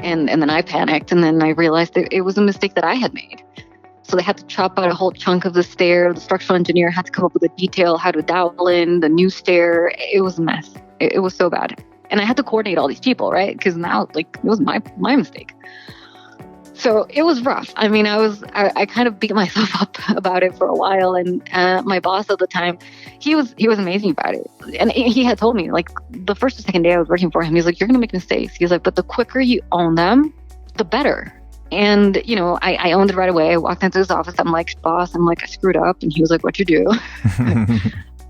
And then I panicked, and then I realized that it was a mistake that I had made. So they had to chop out a whole chunk of the stair. The structural engineer had to come up with a detail, how to dowel in the new stair. It was a mess. It was so bad. And I had to coordinate all these people, right? Because now, like, it was my mistake. So it was rough. I mean, I kind of beat myself up about it for a while. And my boss at the time, he was amazing about it. And he had told me, like, the first or second day I was working for him, he's like, you're going to make mistakes. He's like, but the quicker you own them, the better. And, you know, I owned it right away. I walked into his office. I'm like, boss, I screwed up. And he was like, what'd you do?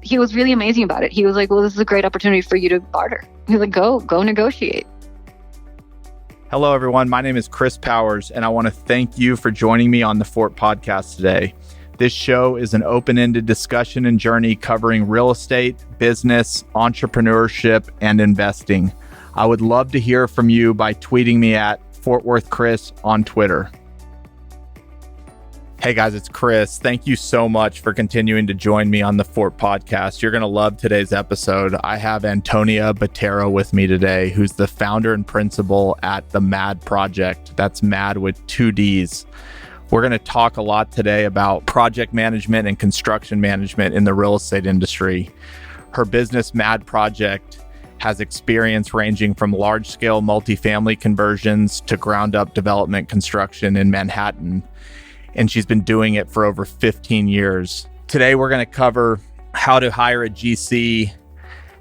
He was really amazing about it. He was like, well, this is a great opportunity for you to barter. He was like, go negotiate. Hello, everyone. My name is Chris Powers, and I want to thank you for joining me on the Fort Podcast today. This show is an open-ended discussion and journey covering real estate, business, entrepreneurship, and investing. I would love to hear from you by tweeting me at Fort Worth Chris on Twitter. Hey guys, it's Chris. Thank you so much for continuing to join me on the Fort Podcast. You're going to love today's episode. I have Antonia Botero with me today, who's the founder and principal at the MADD project. That's MADD with 2 Ds. We're going to talk a lot today about project management and construction management in the real estate industry. Her business, MADD Project, has experience ranging from large-scale multifamily conversions to ground-up development construction in Manhattan. And she's been doing it for over 15 years. Today, we're going to cover how to hire a GC,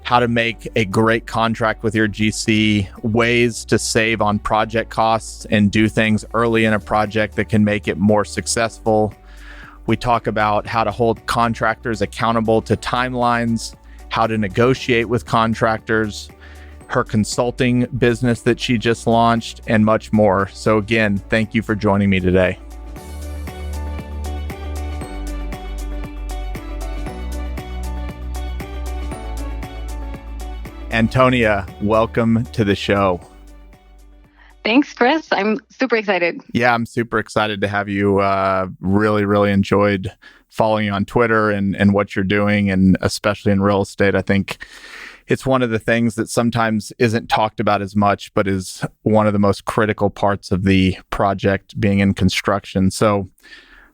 how to make a great contract with your GC, ways to save on project costs and do things early in a project that can make it more successful. We talk about how to hold contractors accountable to timelines, how to negotiate with contractors, her consulting business that she just launched, and much more. So again, thank you for joining me today. Antonia, welcome to the show. Thanks, Chris. I'm super excited. Yeah, I'm super excited to have you. Really enjoyed following you on Twitter and what you're doing, and especially in real estate. I think it's one of the things that sometimes isn't talked about as much, but is one of the most critical parts of the project being in construction. So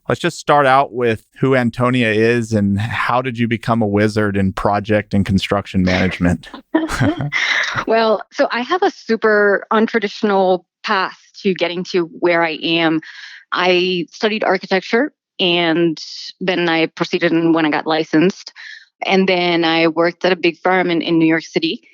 let's just start out with who Antonia is and how did you become a wizard in project and construction management? Well, so I have a super untraditional path to getting to where I am. I studied architecture, and then I proceeded when I got licensed. And then I worked at a big firm in New York City,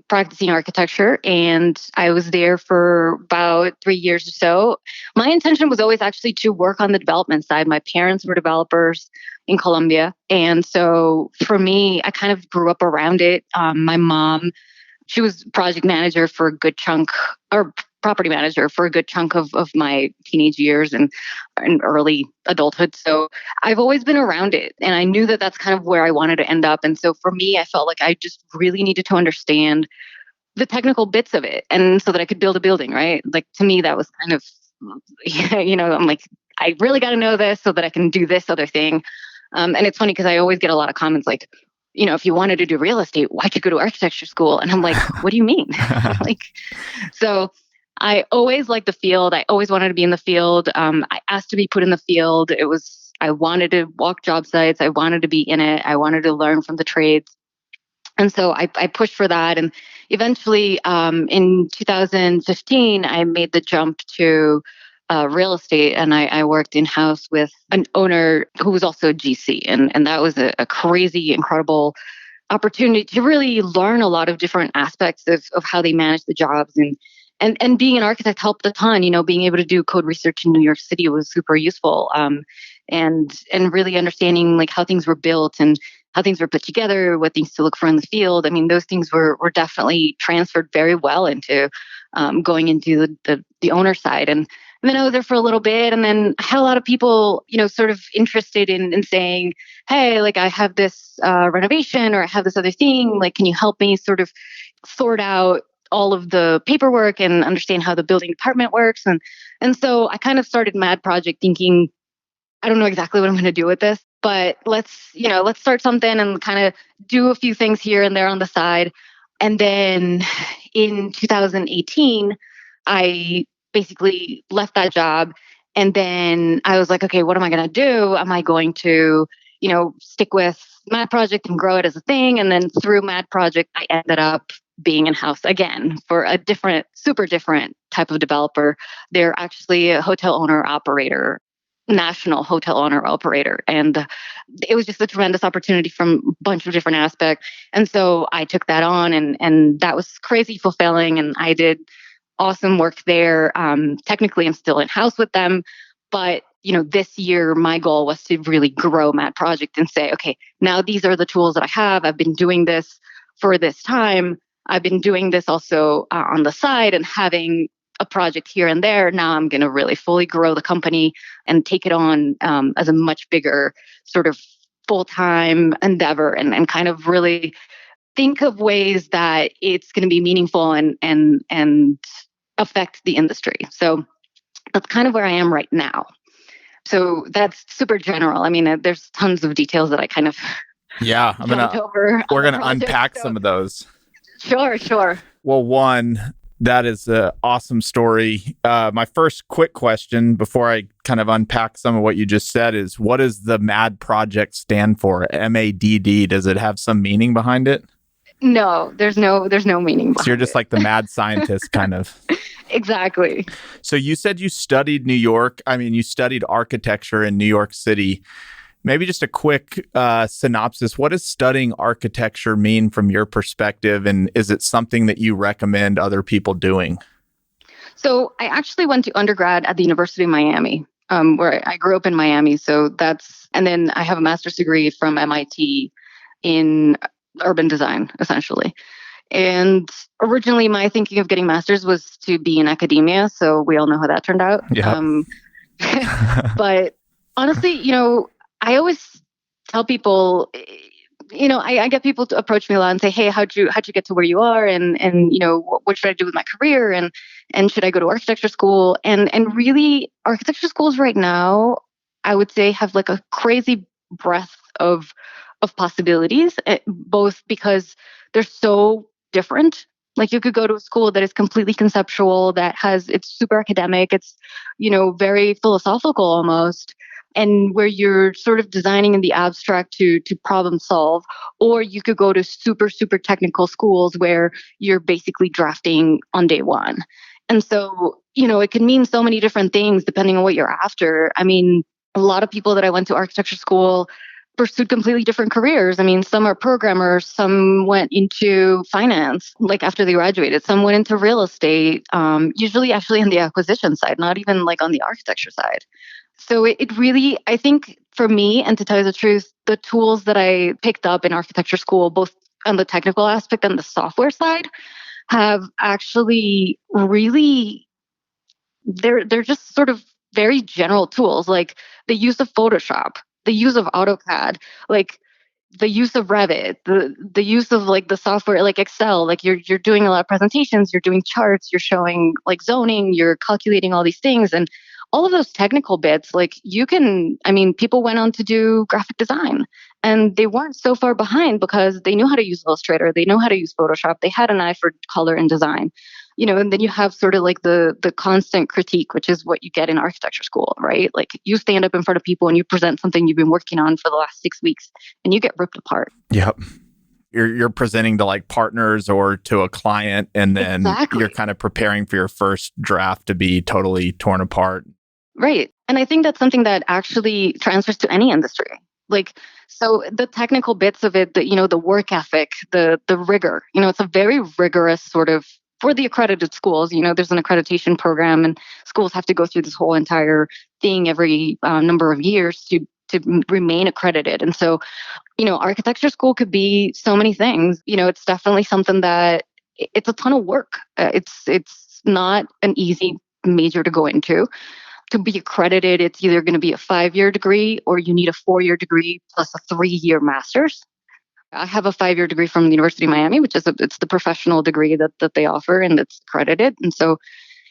practicing architecture, and I was there for about 3 years or so. My intention was always actually to work on the development side. My parents were developers in Colombia, and so for me, I kind of grew up around it. My mom, she was project manager for a good chunk, or property manager for a good chunk of my teenage years and early adulthood. So I've always been around it, and I knew that that's kind of where I wanted to end up. And so for me, I felt like I just really needed to understand the technical bits of it, and so that I could build a building, right? Like, to me, that was kind of, I'm like, I really got to know this so that I can do this other thing. And it's funny because I always get a lot of comments like, if you wanted to do real estate, why'd you go to architecture school? And I'm like, what do you mean? So I always liked the field. I always wanted to be in the field. I asked to be put in the field. I wanted to walk job sites. I wanted to be in it. I wanted to learn from the trades. And so I pushed for that. And eventually, in 2015, I made the jump to real estate, and I worked in-house with an owner who was also a GC. And that was a crazy, incredible opportunity to really learn a lot of different aspects of how they manage the jobs. And being an architect helped a ton. Being able to do code research in New York City was super useful. And really understanding like how things were built and how things were put together, what things to look for in the field. I mean, those things were definitely transferred very well into going into the owner side. And then I was there for a little bit, and then I had a lot of people, sort of interested in saying, hey, like I have this renovation, or I have this other thing, like, can you help me sort of sort out all of the paperwork and understand how the building department works? And so I kind of started MADD Project thinking, I don't know exactly what I'm going to do with this, but let's start something and kind of do a few things here and there on the side. And then in 2018, I basically left that job. And then I was like, okay, what am I going to do? Am I going to, stick with MADD Project and grow it as a thing? And then through MADD Project, I ended up being in-house again for a different, super different type of developer. They're actually a hotel owner operator, national hotel owner operator. And it was just a tremendous opportunity from a bunch of different aspects. And so I took that on, and that was crazy fulfilling. And I did awesome work there. Technically, I'm still in house with them, but this year my goal was to really grow MADD Project and say, okay, now these are the tools that I have. I've been doing this for this time. I've been doing this also on the side and having a project here and there. Now I'm going to really fully grow the company and take it on as a much bigger sort of full-time endeavor, and kind of really think of ways that it's going to be meaningful and affect the industry. So that's kind of where I am right now. So that's super general. I mean, there's tons of details that I kind of we're gonna unpack some of those. Sure. Well, one, that is an awesome story. My first quick question before I kind of unpack some of what you just said is, what does the MADD Project stand for? MADD. Does it have some meaning behind it? No, there's no meaning behind it. So you're just like the mad scientist kind of. Exactly. So you said you studied New York. I mean, you studied architecture in New York City. Maybe just a quick synopsis. What does studying architecture mean from your perspective? And is it something that you recommend other people doing? So I actually went to undergrad at the University of Miami, where I grew up in Miami. And then I have a master's degree from MIT in urban design, essentially. And originally my thinking of getting master's was to be in academia. So we all know how that turned out. Yeah. But honestly, I always tell people, I get people to approach me a lot and say, hey, how'd you get to where you are? And what should I do with my career? And should I go to architecture school? And really, architecture schools right now, I would say, have like a crazy breadth of possibilities, both because they're so different. Like you could go to a school that is completely conceptual, it's super academic, it's, very philosophical almost, and where you're sort of designing in the abstract to problem solve. Or you could go to super, super technical schools where you're basically drafting on day one. And so, it can mean so many different things depending on what you're after. I mean, a lot of people that I went to architecture school pursued completely different careers. I mean, some are programmers, some went into finance, like after they graduated, some went into real estate, usually actually on the acquisition side, not even like on the architecture side. So it really, I think for me, and to tell you the truth, the tools that I picked up in architecture school, both on the technical aspect and the software side, have actually really, they're just sort of very general tools, like the use of Photoshop, the use of AutoCAD, like the use of Revit, the use of like the software like Excel, like you're doing a lot of presentations, you're doing charts, you're showing like zoning, you're calculating all these things, and all of those technical bits, like people went on to do graphic design and they weren't so far behind because they knew how to use Illustrator, they know how to use Photoshop, they had an eye for color and design. And then you have sort of like the constant critique, which is what you get in architecture school, right? Like you stand up in front of people and you present something you've been working on for the last 6 weeks and you get ripped apart. Yep. You're presenting to like partners or to a client, and then You're kind of preparing for your first draft to be totally torn apart. Right. And I think that's something that actually transfers to any industry. Like, so the technical bits of it, the work ethic, the rigor, it's a very rigorous sort of, for the accredited schools, there's an accreditation program and schools have to go through this whole entire thing every number of years to remain accredited. And so, architecture school could be so many things. It's definitely something that it's a ton of work. It's not an easy major to go into. To be accredited, it's either going to be a 5-year degree or you need a 4-year degree plus a 3-year master's. I have a 5-year degree from the University of Miami, which is it's the professional degree that they offer and it's accredited. And so,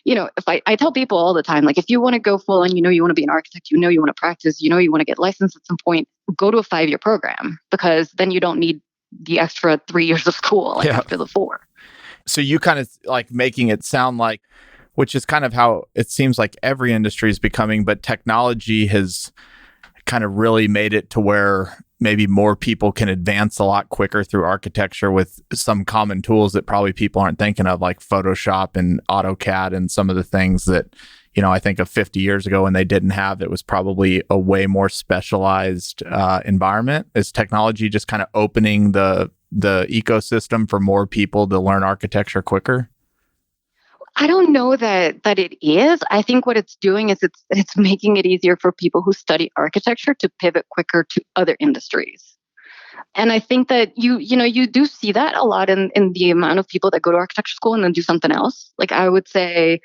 if I tell people all the time, like if you want to go full on, you want to be an architect, you want to practice, you want to get licensed at some point, go to a 5-year program, because then you don't need the extra 3 years of school after the 4. So you kind of like making it sound like which is kind of how it seems like every industry is becoming, but technology has kind of really made it to where maybe more people can advance a lot quicker through architecture with some common tools that probably people aren't thinking of, like Photoshop and AutoCAD and some of the things that, I think of 50 years ago when they didn't have, it was probably a way more specialized environment. Is technology just kind of opening the ecosystem for more people to learn architecture quicker? I don't know that it is. I think what it's doing is it's making it easier for people who study architecture to pivot quicker to other industries. And I think that you do see that a lot in the amount of people that go to architecture school and then do something else. Like I would say,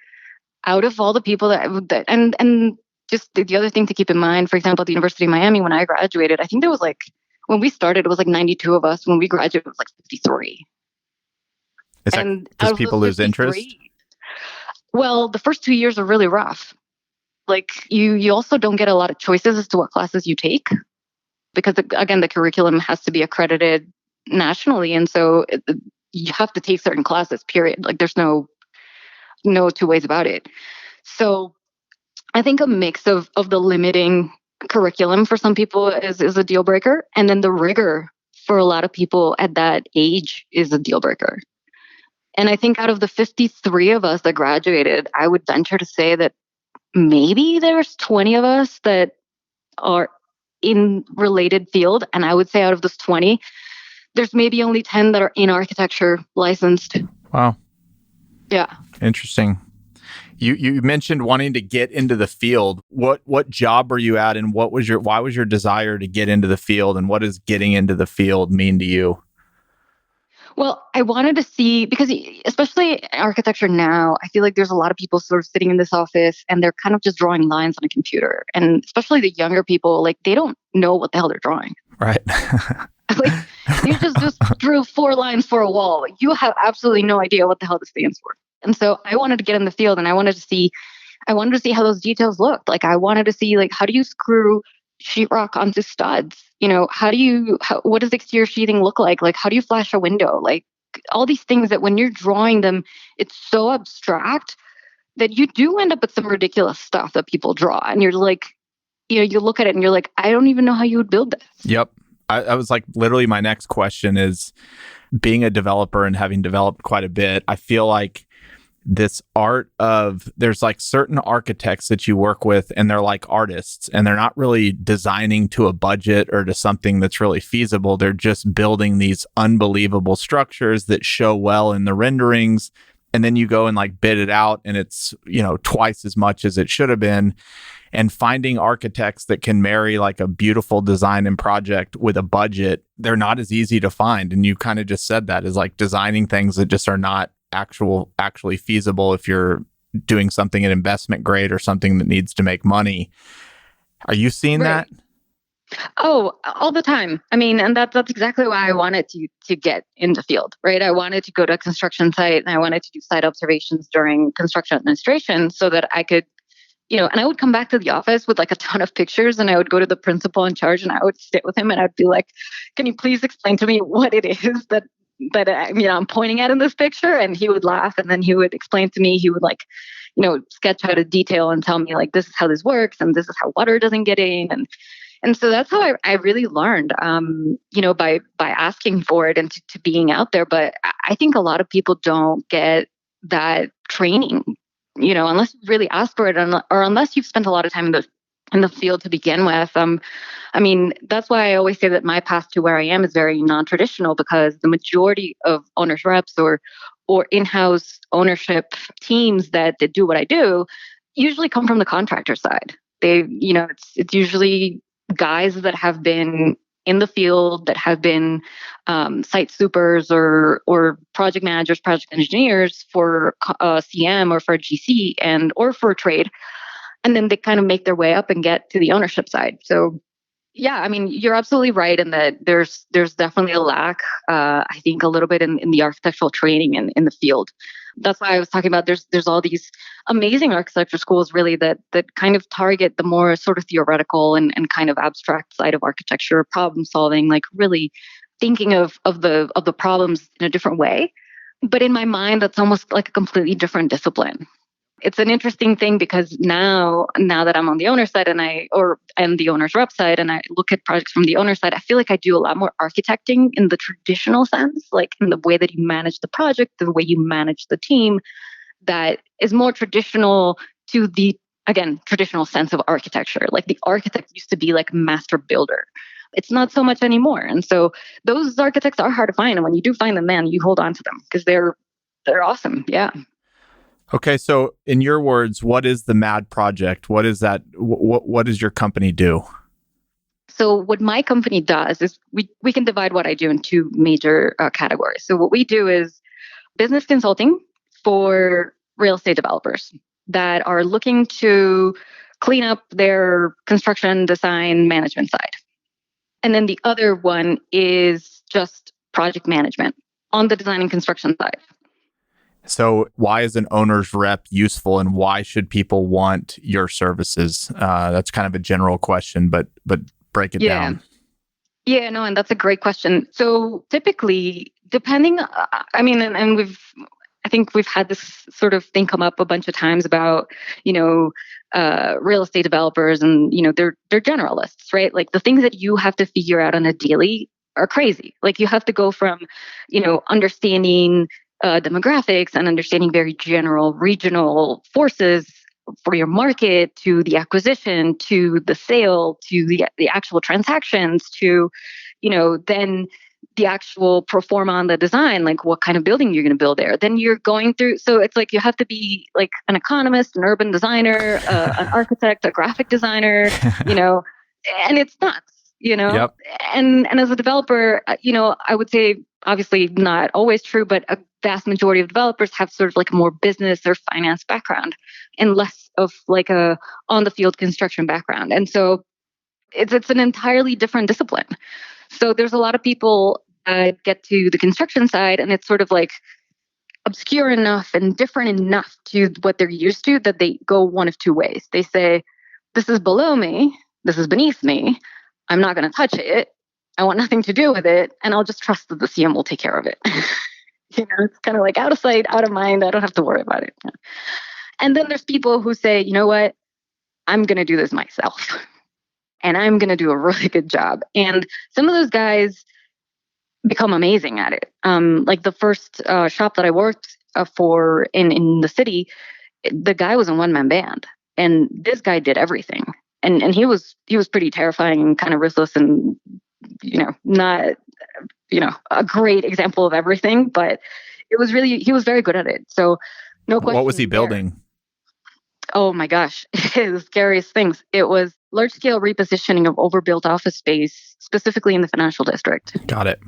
out of all the people and just the other thing to keep in mind, for example, at the University of Miami, when I graduated, I think there was like, when we started, it was like 92 of us. When we graduated, it was like 53. Is that because people lose interest? Well, the first 2 years are really rough. Like you also don't get a lot of choices as to what classes you take because again, the curriculum has to be accredited nationally, and so you have to take certain classes. Period. Like there's no two ways about it. So I think a mix of the limiting curriculum for some people is a deal breaker, and then the rigor for a lot of people at that age is a deal breaker. And I think out of the 53 of us that graduated, I would venture to say that maybe there's 20 of us that are in related field. And I would say out of those 20, there's maybe only 10 that are in architecture licensed. Wow. Yeah. Interesting. You mentioned wanting to get into the field. What job were you at, and why was your desire to get into the field, and what does getting into the field mean to you? Well, I wanted to see, because especially in architecture now, I feel like there's a lot of people sort of sitting in this office and they're kind of just drawing lines on a computer. And especially the younger people, like they don't know what the hell they're drawing. Right. Like you just drew 4 lines for a wall. You have absolutely no idea what the hell this stands for. And so I wanted to get in the field and I wanted to see how those details looked. Like I wanted to see, like, how do you screw sheetrock onto studs? What does exterior sheathing look like? Like, how do you flash a window? Like all these things that when you're drawing them, it's so abstract that you do end up with some ridiculous stuff that people draw. And you're like, you look at it and you're like, I don't even know how you would build this. Yep. I was like, literally my next question is, being a developer and having developed quite a bit, I feel like this art of, there's like certain architects that you work with and they're like artists and they're not really designing to a budget or to something that's really feasible. They're just building these unbelievable structures that show well in the renderings. And then you go and like bid it out and it's, twice as much as it should have been. And finding architects that can marry like a beautiful design and project with a budget, they're not as easy to find. And you kind of just said that, is like designing things that just are not actually feasible if you're doing something at investment grade or something that needs to make money. Are you seeing that? Oh, all the time. I mean, and that's exactly why I wanted to get into field, right? I wanted to go to a construction site and I wanted to do site observations during construction administration so that I could, and I would come back to the office with like a ton of pictures and I would go to the principal in charge and I would sit with him and I'd be like, can you please explain to me what it is that I'm pointing at in this picture? And he would laugh and then he would explain to me, he would like, sketch out a detail and tell me like, this is how this works and this is how water doesn't get in. And so that's how I really learned, by asking for it and to being out there. But I think a lot of people don't get that training, unless you really ask for it or unless you've spent a lot of time in the field to begin with. That's why I always say that my path to where I am is very non-traditional, because the majority of owners reps or in-house ownership teams that do what I do usually come from the contractor side. It's usually guys that have been in the field, that have been site supers or project managers, project engineers for CM or for GC or for trade. And then they kind of make their way up and get to the ownership side. So yeah, you're absolutely right in that there's definitely a lack, I think a little bit in the architectural training in the field. That's why I was talking about there's all these amazing architecture schools really that kind of target the more sort of theoretical and kind of abstract side of architecture, problem solving, like really thinking of the problems in a different way. But in my mind, that's almost like a completely different discipline. It's an interesting thing because now that I'm on the owner side I'm the owner's rep side and I look at projects from the owner side, I feel like I do a lot more architecting in the traditional sense, like in the way that you manage the project, the way you manage the team, that is more traditional to the, again, traditional sense of architecture. Like the architect used to be like master builder. It's not so much anymore. And so those architects are hard to find. And when you do find them, man, you hold on to them because they're awesome. Yeah. Okay, so in your words, what is the MADD project? What is that? What does your company do? So what my company does is we can divide what I do in two major categories. So what we do is business consulting for real estate developers that are looking to clean up their construction design management side. And then the other one is just project management on the design and construction side. So why is an owner's rep useful and why should people want your services? That's kind of a general question, but break it down. Yeah, no, and that's a great question. So typically, depending, I think we've had this sort of thing come up a bunch of times about, real estate developers and, they're generalists, right? Like the things that you have to figure out on a daily are crazy. Like you have to go from, understanding demographics and understanding very general regional forces for your market to the acquisition to the sale to the actual transactions to then the actual pro forma on the design, like what kind of building you're going to build there. Then you're going through, so it's like you have to be like an economist, an urban designer, an architect, a graphic designer, and it's nuts. Yep. And as a developer, I would say obviously not always true, but a vast majority of developers have sort of like a more business or finance background and less of like a on the field construction background. And so it's an entirely different discipline. So there's a lot of people get to the construction side and it's sort of like obscure enough and different enough to what they're used to that they go one of two ways. They say, this is below me, this is beneath me, I'm not going to touch it, I want nothing to do with it, and I'll just trust that the CM will take care of it. It's kind of like out of sight, out of mind, I don't have to worry about it. And then there's people who say, you know what, I'm going to do this myself. And I'm going to do a really good job. And some of those guys become amazing at it. Like the first shop that I worked for in the city, the guy was a one-man band. And this guy did everything. And he was pretty terrifying and kind of ruthless and, not, a great example of everything. But it was really, he was very good at it. So no question. What was he building? Oh my gosh, the scariest things. It was large-scale repositioning of overbuilt office space, specifically in the financial district. Got it.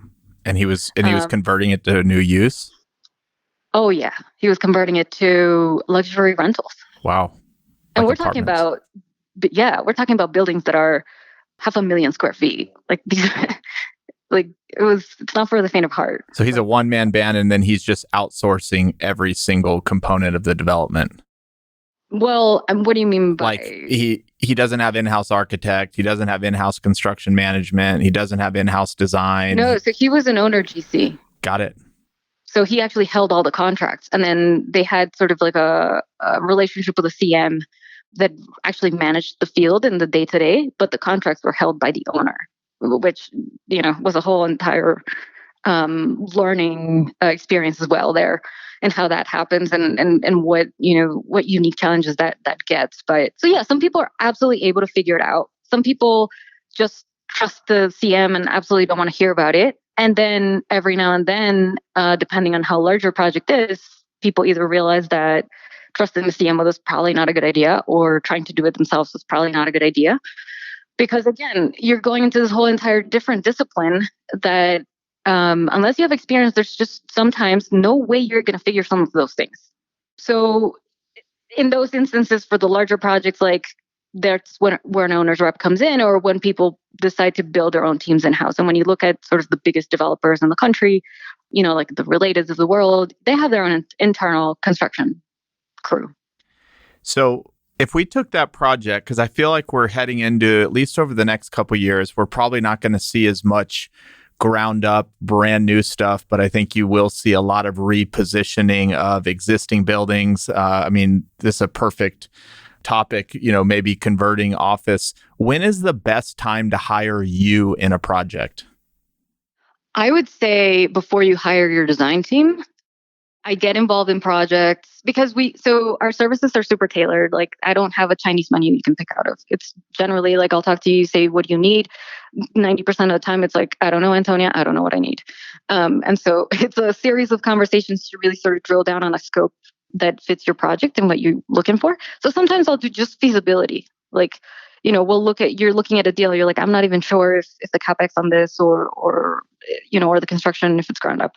And he was converting it to new use? Oh yeah, he was converting it to luxury rentals. Wow. And we're talking about buildings that are 500,000 square feet. Like these, like it's not for the faint of heart. So he's a one-man band and then he's just outsourcing every single component of the development. Well, what do you mean by... Like he doesn't have in-house architect, he doesn't have in-house construction management, he doesn't have in-house design. No, so he was an owner GC. Got it. So he actually held all the contracts. And then they had sort of like a relationship with a CM that actually managed the field in the day-to-day, but the contracts were held by the owner, which, was a whole entire learning experience as well there. And how that happens and what, what unique challenges that gets. But so yeah, some people are absolutely able to figure it out. Some people just trust the CM and absolutely don't want to hear about it. And then every now and then, depending on how large your project is, people either realize that trusting the CM was probably not a good idea or trying to do it themselves was probably not a good idea. Because again, you're going into this whole entire different discipline that unless you have experience, there's just sometimes no way you're going to figure some of those things. So in those instances, for the larger projects, like that's where an owner's rep comes in, or when people decide to build their own teams in-house. And when you look at sort of the biggest developers in the country, like the Relateds of the world, they have their own internal construction crew. So if we took that project, because I feel like we're heading into, at least over the next couple of years, we're probably not going to see as much ground up, brand new stuff, but I think you will see a lot of repositioning of existing buildings. I mean, this is a perfect topic, maybe converting office. When is the best time to hire you in a project? I would say before you hire your design team. I get involved in projects because so our services are super tailored. Like I don't have a Chinese menu you can pick out of. It's generally like I'll talk to you, say, what do you need? 90% of the time it's like, I don't know, Antonia, I don't know what I need. And so it's a series of conversations to really sort of drill down on a scope that fits your project and what you're looking for. So sometimes I'll do just feasibility. Like, you're looking at a deal, you're like, I'm not even sure if the CapEx on this or the construction, if it's ground up,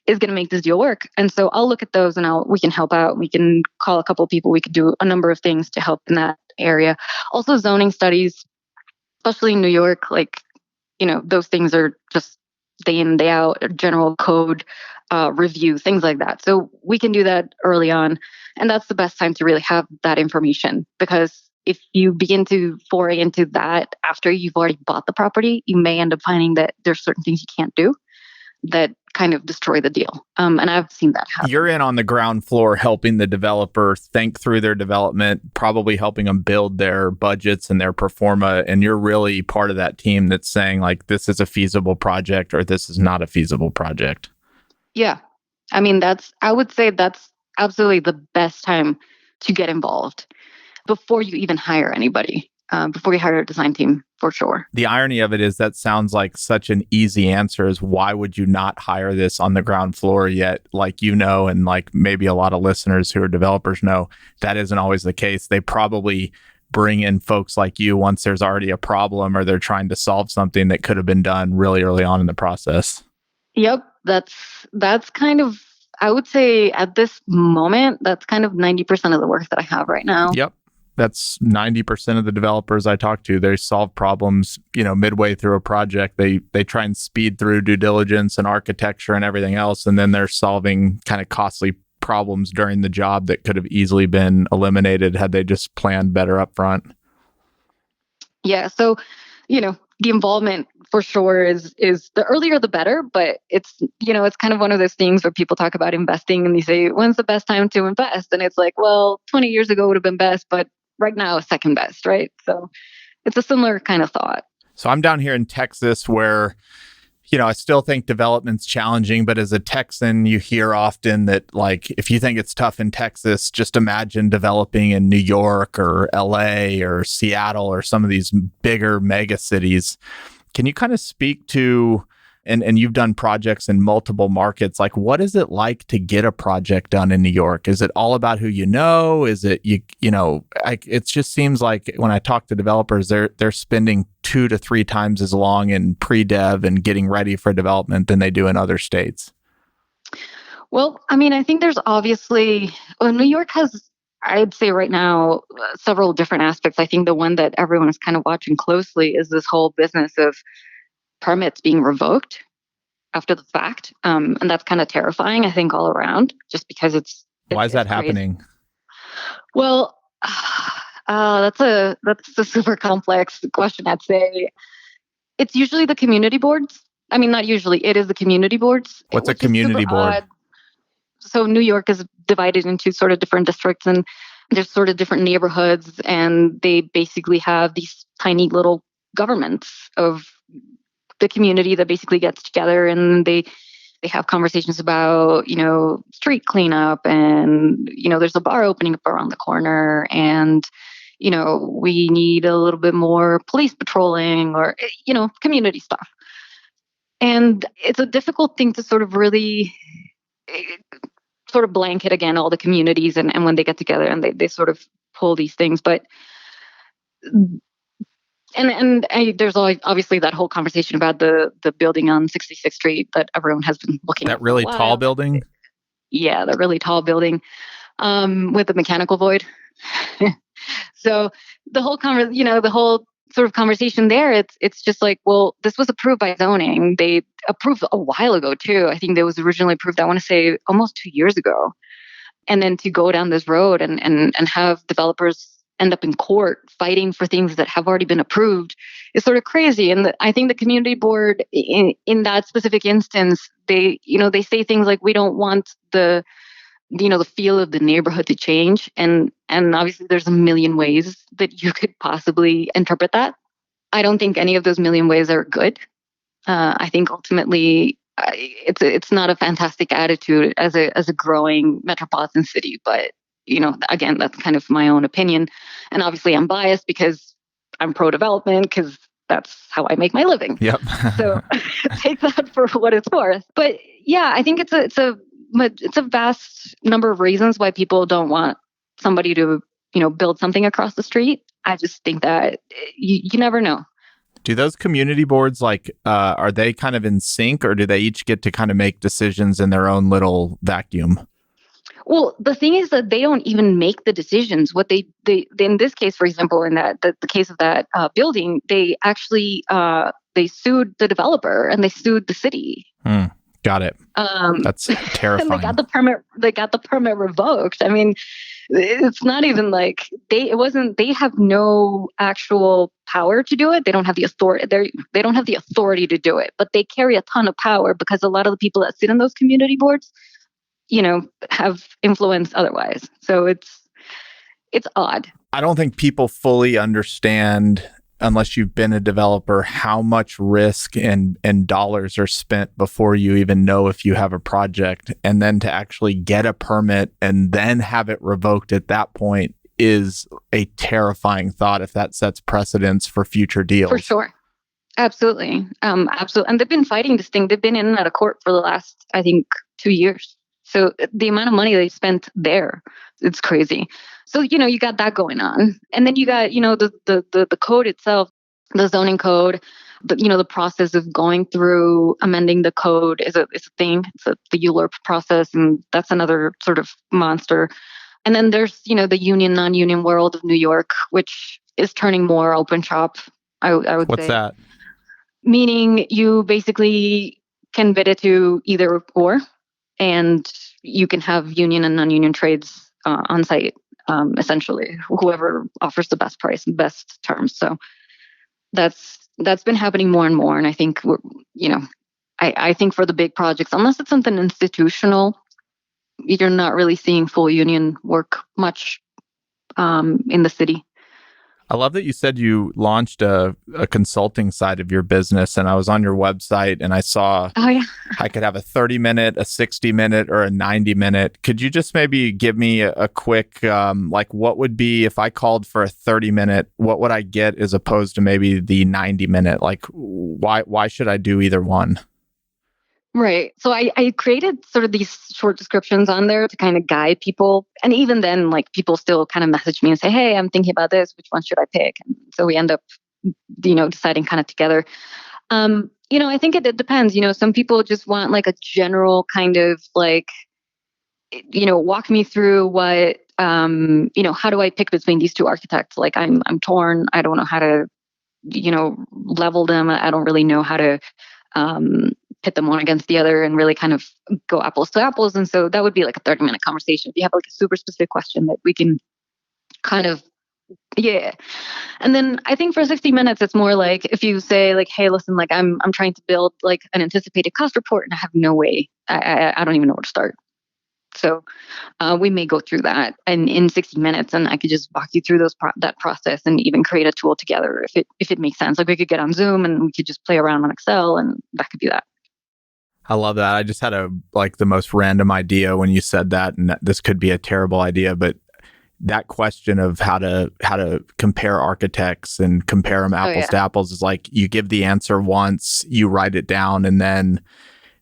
is going to make this deal work. And so I'll look at those and we can help out. We can call a couple of people. We could do a number of things to help in that area. Also zoning studies, especially in New York, those things are just day in, day out, general code review, things like that. So we can do that early on. And that's the best time to really have that information, because if you begin to foray into that after you've already bought the property, you may end up finding that there's certain things you can't do that kind of destroy the deal. And I've seen that happen. You're in on the ground floor helping the developer think through their development, probably helping them build their budgets and their pro forma. And you're really part of that team that's saying like, this is a feasible project or this is not a feasible project. Yeah. I mean, I would say that's absolutely the best time to get involved before you even hire anybody, before you hire a design team, for sure. The irony of it is that sounds like such an easy answer is why would you not hire this on the ground floor yet? And like maybe a lot of listeners who are developers know that isn't always the case. They probably bring in folks like you once there's already a problem or they're trying to solve something that could have been done really early on in the process. Yep. That's kind of, I would say at this moment, that's kind of 90% of the work that I have right now. Yep. That's 90% of the developers I talk to. They solve problems, midway through a project. They try and speed through due diligence and architecture and everything else. And then they're solving kind of costly problems during the job that could have easily been eliminated had they just planned better up front. Yeah. So, the involvement for sure is the earlier the better, but it's kind of one of those things where people talk about investing and they say, when's the best time to invest? And it's like, well, 20 years ago would have been best, but right now is second best, right? So it's a similar kind of thought. So I'm down here in Texas where, I still think development's challenging, but as a Texan, you hear often that like, if you think it's tough in Texas, just imagine developing in New York or LA or Seattle or some of these bigger mega cities. Can you kind of speak to, and you've done projects in multiple markets, like what is it like to get a project done in New York? Is it all about who you know? Is it, it just seems like when I talk to developers, they're spending 2 to 3 times as long in pre-dev and getting ready for development than they do in other states. Well, I mean, I think there's New York has, I'd say right now, several different aspects. I think the one that everyone is kind of watching closely is this whole business of permits being revoked after the fact. And that's kind of terrifying, I think, all around, just because it's Why is that crazy. happening? Well, that's a super complex question, I'd say. It's usually the community boards. I mean, not usually, it is the community boards. What's a community board? Odd. So New York is divided into sort of different districts and there's sort of different neighborhoods, and they basically have these tiny little governments of the community that basically gets together and they have conversations about, street cleanup and, there's a bar opening up around the corner and, we need a little bit more police patrolling or, community stuff. And it's a difficult thing to sort of really sort of blanket again all the communities and when they get together and they sort of pull these things. But And there's obviously that whole conversation about the building on 66th Street that everyone has been looking at. That really tall building? Yeah, the really tall building with the mechanical void. So the whole sort of conversation there, it's just like, well, this was approved by zoning. They approved a while ago too. I think it was originally approved, I want to say almost 2 years ago. And then to go down this road and have developers end up in court fighting for things that have already been approved is sort of crazy. And I think the community board in that specific instance, they say things like, we don't want the feel of the neighborhood to change. And obviously there's a million ways that you could possibly interpret that. I don't think any of those million ways are good. I think ultimately it's not a fantastic attitude as a growing metropolitan city. But, again, that's kind of my own opinion. And obviously I'm biased because I'm pro-development, because that's how I make my living. Yep. So take that for what it's worth. But yeah, I think it's a vast number of reasons why people don't want somebody to, build something across the street. I just think that you never know. Do those community boards, are they kind of in sync, or do they each get to kind of make decisions in their own little vacuum? Well, the thing is that they don't even make the decisions. What they in this case, for example, in the case of that building, they actually they sued the developer and they sued the city. Got it. That's terrifying. And they got the permit revoked. I mean, it's not even like they have no actual power to do it. They don't have the authority. They don't have the authority to do it, but they carry a ton of power because a lot of the people that sit in those community boards, have influence otherwise. So it's odd. I don't think people fully understand, unless you've been a developer, how much risk and dollars are spent before you even know if you have a project. And then to actually get a permit and then have it revoked at that point is a terrifying thought if that sets precedents for future deals. For sure. Absolutely. Absolutely. And they've been fighting this thing. They've been in and out of court for the last, I think, 2 years. So the amount of money they spent there, it's crazy. So, you got that going on. And then you got, the code itself, the zoning code, the process of going through amending the code is a thing. It's the ULURP process. And that's another sort of monster. And then there's, the union, non-union world of New York, which is turning more open shop, I would say. What's that? Meaning you basically can bid it to either or. And you can have union and non-union trades on site, essentially, whoever offers the best price and best terms. So that's been happening more and more. And I think I think for the big projects, unless it's something institutional, you're not really seeing full union work much in the city. I love that you said you launched a consulting side of your business, and I was on your website and I saw I could have a 30-minute, a 60-minute, or a 90-minute. Could you just maybe give me a quick, what would be, if I called for a 30-minute, what would I get as opposed to maybe the 90-minute? Like, why should I do either one? Right. So I created sort of these short descriptions on there to kind of guide people. And even then, people still kind of message me and say, hey, I'm thinking about this. Which one should I pick? And so we end up, deciding kind of together. I think it depends. Some people just want a general kind of walk me through what, how do I pick between these two architects? I'm torn. I don't know how to, level them. I don't really know how to, pit them one against the other and really kind of go apples to apples. And so that would be a 30-minute conversation. If you have a super specific question that we can kind of, yeah. And then I think for 60 minutes, it's more if you say hey, listen, I'm trying to build an anticipated cost report and I have no way, I don't even know where to start. So we may go through that in 60 minutes, and I could just walk you through that process and even create a tool together if it makes sense. We could get on Zoom and we could just play around on Excel, and that could be that. I love that. I just had the most random idea when you said that, and this could be a terrible idea, but that question of how to compare architects and compare them apples to apples is you give the answer once, you write it down, and then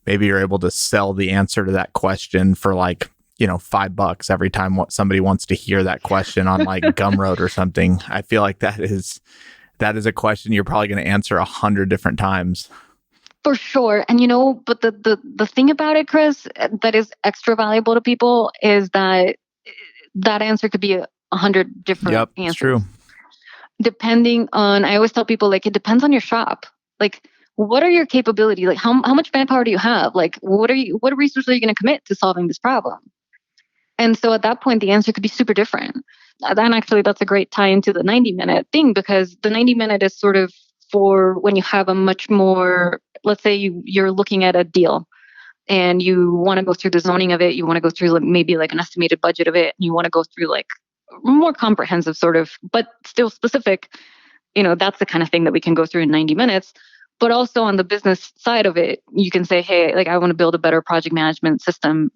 maybe you're able to sell the answer to that question for $5 every time somebody wants to hear that question on Gumroad or something. I feel like that is a question you're probably going to answer 100 different times. For sure. And, but the thing about it, Chris, that is extra valuable to people is that answer could be 100 different answers. It's true. Depending on, I always tell people, it depends on your shop. What are your capabilities? How much manpower do you have? What resources are you going to commit to solving this problem? And so at that point, the answer could be super different. then actually that's a great tie into the 90-minute thing, because the 90-minute is sort of for when you have a much more, let's say you're looking at a deal and you want to go through the zoning of it, you want to go through maybe like an estimated budget of it, and you want to go through like more comprehensive sort of, but still specific, that's the kind of thing that we can go through in 90 minutes. But also on the business side of it, you can say, hey, like I want to build a better project management system.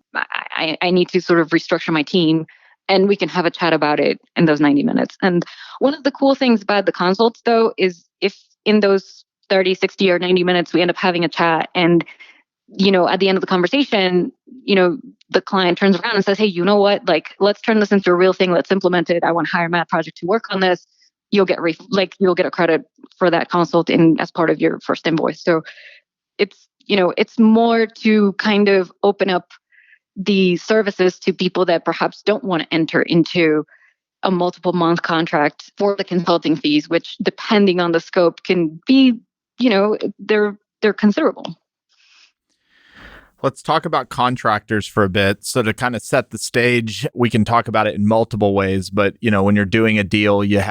I need to sort of restructure my team, and we can have a chat about it in those 90 minutes. And one of the cool things about the consults, though, is if in those 30, 60, or 90 minutes, we end up having a chat and at the end of the conversation, the client turns around and says, hey, you know what? Like, let's turn this into a real thing. Let's implement it. I want to hire MADD Project to work on this. You'll get you'll get a credit for that consult as part of your first invoice. So it's more to kind of open up the services to people that perhaps don't want to enter into a multiple month contract for the consulting fees, which depending on the scope can be, they're considerable. Let's talk about contractors for a bit. So to kind of set the stage, we can talk about it in multiple ways, but when you're doing a deal, you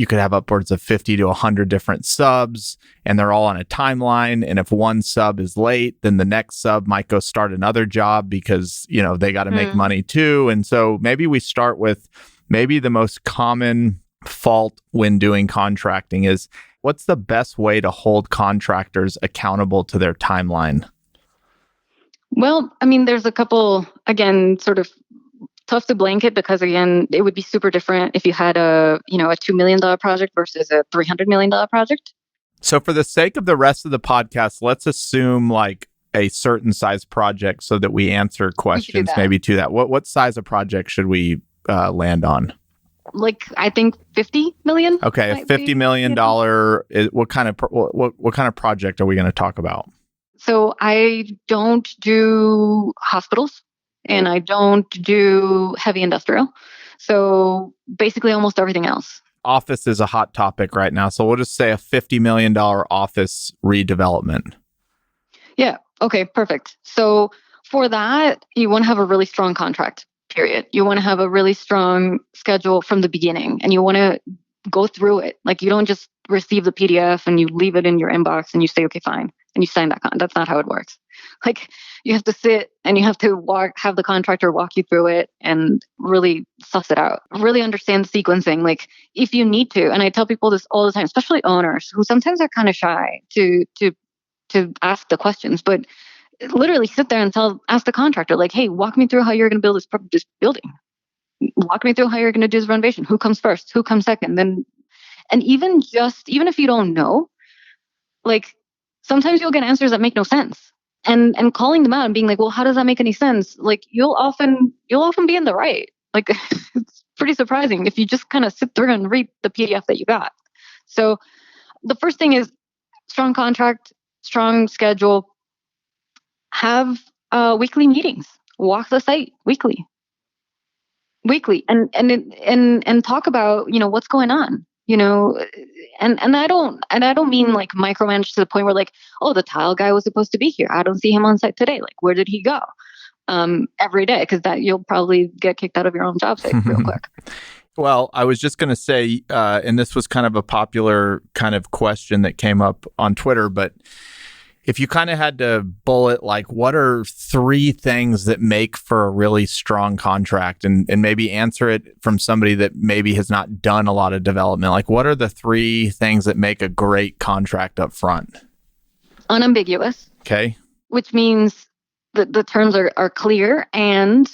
could have upwards of 50 to 100 different subs, and they're all on a timeline. And if one sub is late, then the next sub might go start another job because, they got to make money too. And so maybe we start with maybe the most common fault when doing contracting is, what's the best way to hold contractors accountable to their timeline? Well, I mean, there's a couple, again, sort of tough to blanket, because again, it would be super different if you had a $2 million project versus a $300 million project. So for the sake of the rest of the podcast, let's assume like a certain size project so that we answer questions maybe to that. What size of project should we land on? Like, I think 50 million. Okay, a $50 million. What kind of project are we going to talk about? So I don't do hospitals and I don't do heavy industrial. So basically almost everything else. Office is a hot topic right now. So we'll just say a $50 million office redevelopment. Yeah. Okay, perfect. So for that, you want to have a really strong contract, period. You want to have a really strong schedule from the beginning, and you want to go through it. Like, you don't just receive the PDF and you leave it in your inbox and you say, okay, fine, and you sign that That's not how it works. Like, you have to sit and you have to have the contractor walk you through it and really suss it out. Really understand the sequencing. Like, if you need to, and I tell people this all the time, especially owners who sometimes are kind of shy to ask the questions, but literally sit there and ask the contractor, like, hey, walk me through how you're going to build this building. Walk me through how you're going to do this renovation. Who comes first? Who comes second? Then, and even if you don't know, like, sometimes you'll get answers that make no sense. And calling them out and being like, well, how does that make any sense? Like, you'll often be in the right. Like, it's pretty surprising if you just kind of sit through and read the PDF that you got. So the first thing is strong contract, strong schedule, have weekly meetings, walk the site weekly, and talk about, what's going on, and I don't mean like micromanage to the point where like, oh, the tile guy was supposed to be here, I don't see him on site today, like, where did he go? Every day, because that you'll probably get kicked out of your own job site real quick. Well, I was just going to say, and this was kind of a popular kind of question that came up on Twitter, but if you kind of had to bullet, like, what are 3 things that make for a really strong contract, and maybe answer it from somebody that maybe has not done a lot of development, like, what are the 3 things that make a great contract up front? Unambiguous. Okay. Which means the terms are clear, and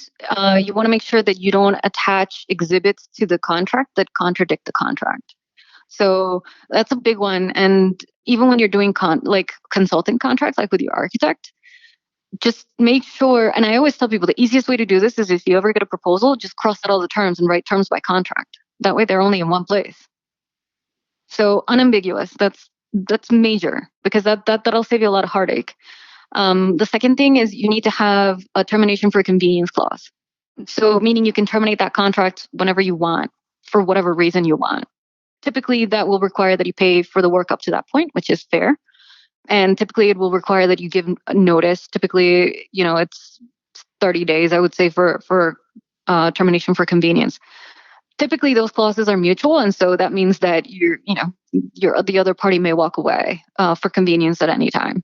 you want to make sure that you don't attach exhibits to the contract that contradict the contract. So that's a big one. And even when you're doing consulting contracts, like with your architect, just make sure, and I always tell people the easiest way to do this is, if you ever get a proposal, just cross out all the terms and write terms by contract. That way they're only in one place. So unambiguous, that's major, because that'll save you a lot of heartache. The second thing is you need to have a termination for convenience clause. So meaning you can terminate that contract whenever you want, for whatever reason you want. Typically, that will require that you pay for the work up to that point, which is fair. And typically, it will require that you give a notice. Typically, it's 30 days, I would say, for termination for convenience. typically those clauses are mutual. And so that means that the other party may walk away for convenience at any time.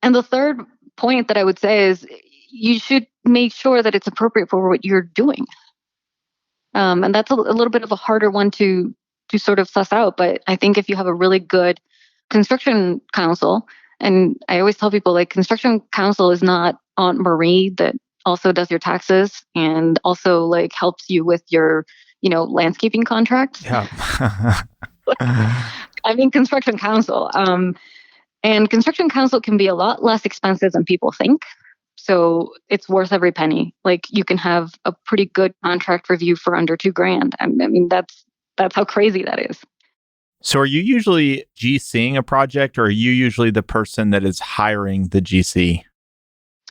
And the third point that I would say is you should make sure that it's appropriate for what you're doing. And that's a little bit of a harder one to sort of suss out. But I think if you have a really good construction counsel, and I always tell people like construction counsel is not Aunt Marie that also does your taxes and also like helps you with your, landscaping contracts. Yeah. I mean, construction counsel. And construction counsel can be a lot less expensive than people think. So it's worth every penny. Like you can have a pretty good contract review for under $2,000. I mean, that's how crazy that is. So are you usually GCing a project, or are you usually the person that is hiring the GC?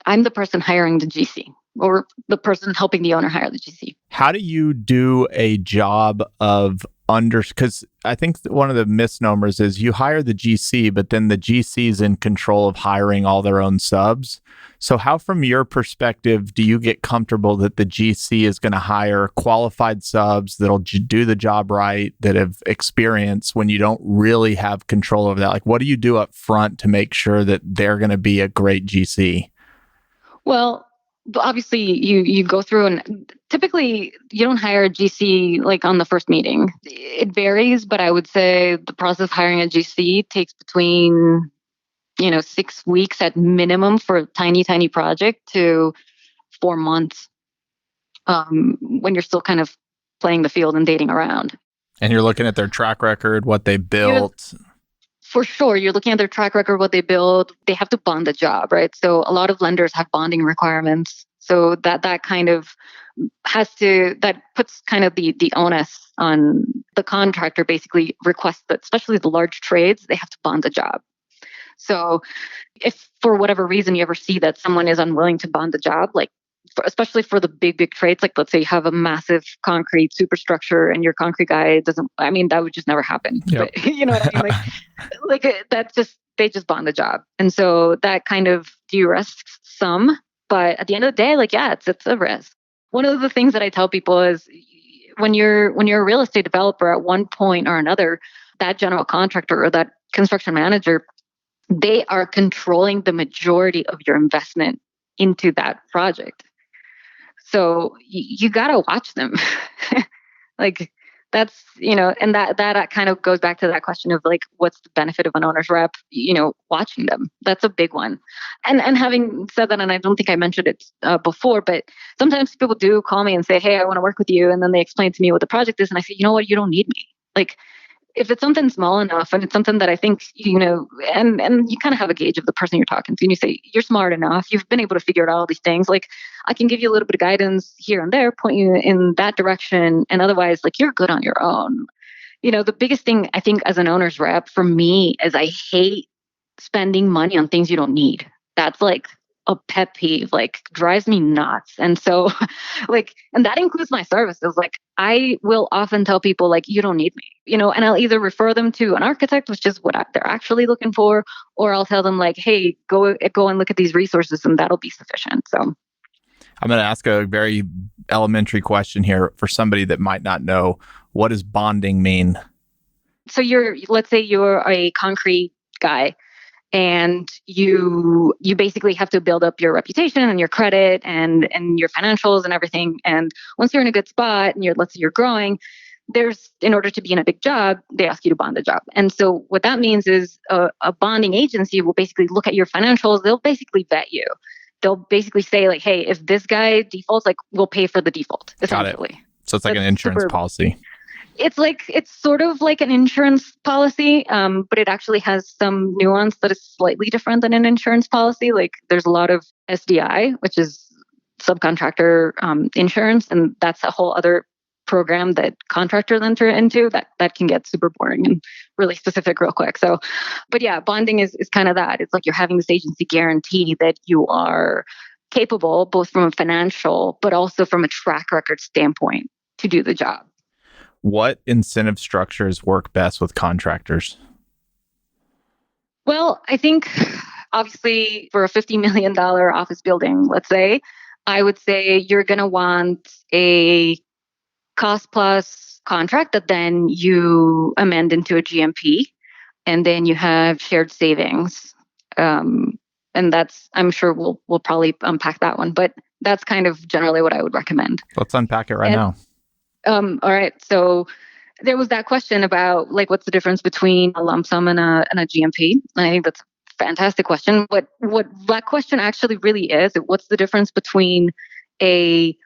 I'm the person hiring the GC, or the person helping the owner hire the GC. How do you do a job of because I think one of the misnomers is you hire the GC, but then the GC is in control of hiring all their own subs. So how, from your perspective, do you get comfortable that the GC is going to hire qualified subs that'll do the job right, that have experience, when you don't really have control over that? Like, what do you do up front to make sure that they're going to be a great GC? Well, obviously you go through, and typically you don't hire a GC like on the first meeting. It varies, but I would say the process of hiring a GC takes between 6 weeks at minimum for a tiny project to 4 months when you're still kind of playing the field and dating around. And you're looking at their track record, what they built. For sure. You're looking at their track record, what they build. They have to bond the job, right? So a lot of lenders have bonding requirements. So that kind of that puts kind of the onus on the contractor, basically requests that, especially the large trades, they have to bond the job. So if for whatever reason you ever see that someone is unwilling to bond the job, like especially for the big trades, like let's say you have a massive concrete superstructure and your concrete guy doesn't, I mean, that would just never happen. Yep. But, you know what I mean? They just bond the job. And so that kind of de-risks some, but at the end of the day, like, yeah, it's a risk. One of the things that I tell people is when you're a real estate developer, at one point or another, that general contractor or that construction manager, they are controlling the majority of your investment into that project. So you got to watch them. Like that's, and that kind of goes back to that question of like, what's the benefit of an owner's rep, watching them. That's a big one. And having said that, and I don't think I mentioned it before, but sometimes people do call me and say, hey, I want to work with you. And then they explain to me what the project is. And I say, you know what, you don't need me. Like, if it's something small enough and it's something that I think, and you kind of have a gauge of the person you're talking to, and you say, you're smart enough, you've been able to figure out all these things, like I can give you a little bit of guidance here and there, point you in that direction. And otherwise, like you're good on your own. The biggest thing I think as an owner's rep for me is I hate spending money on things you don't need. That's like a pet peeve, like drives me nuts. And so and that includes my services. Like I will often tell people like, you don't need me, and I'll either refer them to an architect, which is what they're actually looking for, or I'll tell them like, hey, go and look at these resources and that'll be sufficient. So I'm going to ask a very elementary question here for somebody that might not know. What does bonding mean? So let's say you're a concrete guy, and you basically have to build up your reputation and your credit and your financials and everything. And once you're in a good spot and let's say you're growing, in order to be in a big job, they ask you to bond the job. And so what that means is a bonding agency will basically look at your financials. They'll basically vet you. They'll basically say like, hey, if this guy defaults, like we'll pay for the default, essentially. Got it. So it's like an insurance policy. It's sort of like an insurance policy, but it actually has some nuance that is slightly different than an insurance policy. Like there's a lot of SDI, which is subcontractor insurance, and that's a whole other program that contractors enter into that can get super boring and really specific real quick. So, but yeah, bonding is kind of that. It's like you're having this agency guarantee that you are capable, both from a financial, but also from a track record standpoint, to do the job. What incentive structures work best with contractors? Well, I think obviously for a $50 million office building, let's say, I would say you're going to want a cost plus contract that then you amend into a GMP, and then you have shared savings. And that's, I'm sure we'll probably unpack that one, but that's kind of generally what I would recommend. Let's unpack it right now. All right. So there was that question about like, what's the difference between a lump sum and a GMP? And I think that's a fantastic question. But what that question actually really is, what's the difference between a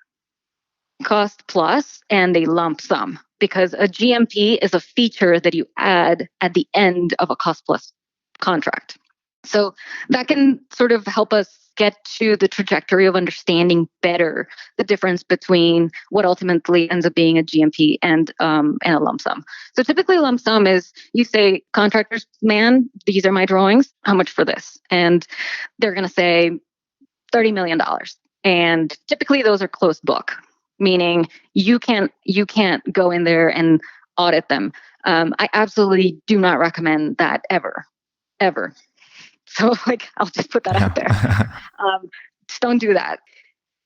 cost plus and a lump sum? Because a GMP is a feature that you add at the end of a cost plus contract. So that can sort of help us get to the trajectory of understanding better the difference between what ultimately ends up being a GMP and a lump sum. So typically a lump sum is you say, contractors, man, these are my drawings. How much for this? And they're going to say $30 million. And typically those are closed book, meaning you can't go in there and audit them. I absolutely do not recommend that ever. So like, I'll just put that out there. Just don't do that.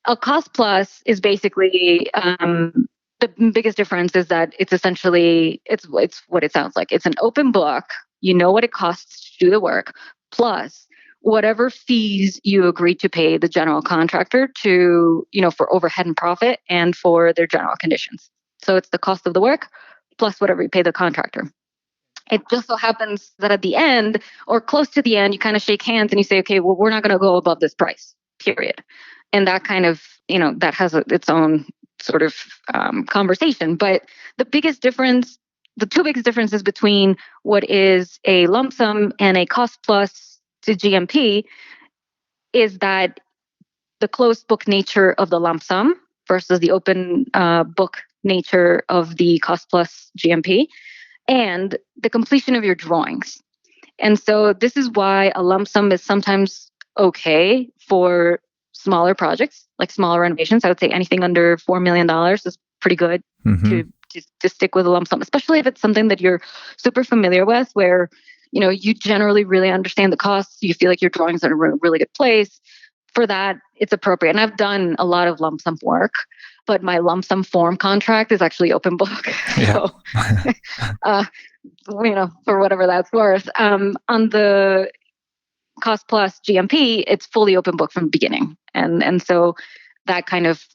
A cost plus is basically, the biggest difference is that it's essentially, it's what it sounds like. It's an open book. You know what it costs to do the work, plus whatever fees you agree to pay the general contractor to, for overhead and profit and for their general conditions. So it's the cost of the work plus whatever you pay the contractor. It just so happens that at the end or close to the end, you kind of shake hands and you say, okay, well, we're not going to go above this price, period. And that kind of, that has its own sort of conversation. But the biggest difference, the two biggest differences between what is a lump sum and a cost plus to GMP is that the closed book nature of the lump sum versus the open book nature of the cost plus GMP, and the completion of your drawings. And so this is why a lump sum is sometimes okay for smaller projects, like smaller renovations. I would say anything under $4 million is pretty good to stick with a lump sum, especially if it's something that you're super familiar with, where you generally really understand the costs. You feel like your drawings are in a really good place. For that, it's appropriate. And I've done a lot of lump sum work, but my lump sum form contract is actually open book. Yeah. So, for whatever that's worth. On the cost plus GMP, it's fully open book from the beginning. And so that kind of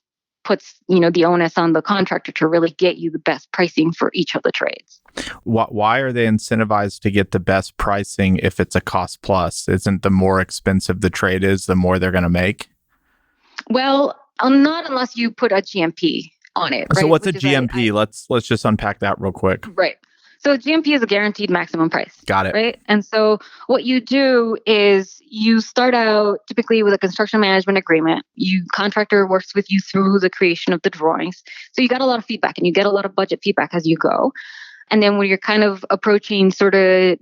puts, the onus on the contractor to really get you the best pricing for each of the trades. Why are they incentivized to get the best pricing if it's a cost plus? Isn't the more expensive the trade is, the more they're going to make? Well, not unless you put a GMP on it. Right? So what's a GMP? Let's just unpack that real quick. Right. So GMP is a guaranteed maximum price. Got it. Right. And so what you do is you start out typically with a construction management agreement. Contractor works with you through the creation of the drawings. So you got a lot of feedback and you get a lot of budget feedback as you go. And then when you're kind of approaching sort of,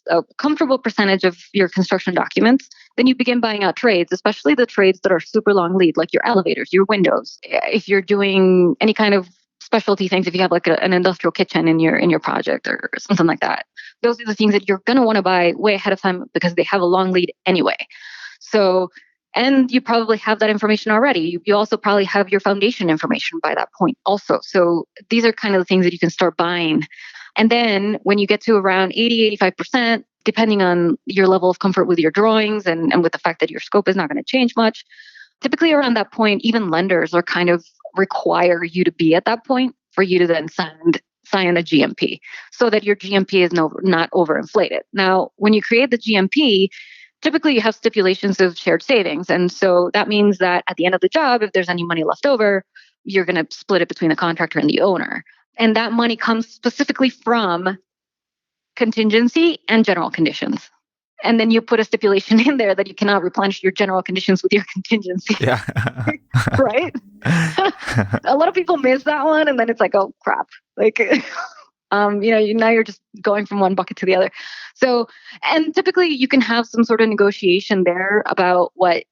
a comfortable percentage of your construction documents, then you begin buying out trades, especially the trades that are super long lead, like your elevators, your windows. If you're doing any kind of specialty things, if you have like an industrial kitchen in your project or something like that, those are the things that you're going to want to buy way ahead of time because they have a long lead anyway. So, and you probably have that information already. You also probably have your foundation information by that point also. So these are kind of the things that you can start buying. And then when you get to around 80, 85%, depending on your level of comfort with your drawings and with the fact that your scope is not going to change much, typically around that point, even lenders are kind of require you to be at that point for you to then sign a GMP so that your GMP is not overinflated. Now, when you create the GMP, typically you have stipulations of shared savings. And so that means that at the end of the job, if there's any money left over, you're going to split it between the contractor and the owner. And that money comes specifically from contingency and general conditions. And then you put a stipulation in there that you cannot replenish your general conditions with your contingency. Yeah. Right? A lot of people miss that one. And then it's like, oh, crap. Like, now you're just going from one bucket to the other. So, and typically you can have some sort of negotiation there about what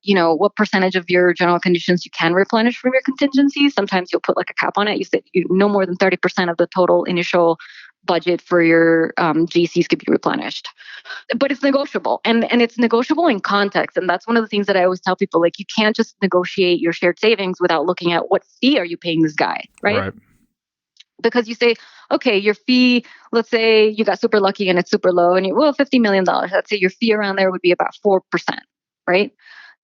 percentage of your general conditions you can replenish from your contingencies. Sometimes you'll put like a cap on it. You say no more than 30% of the total initial budget for your GCs could be replenished. But it's negotiable, and it's negotiable in context. And that's one of the things that I always tell people, like, you can't just negotiate your shared savings without looking at what fee are you paying this guy, right? Because you say, okay, your fee, let's say you got super lucky and it's super low and $50 million. Let's say your fee around there would be about 4%, right?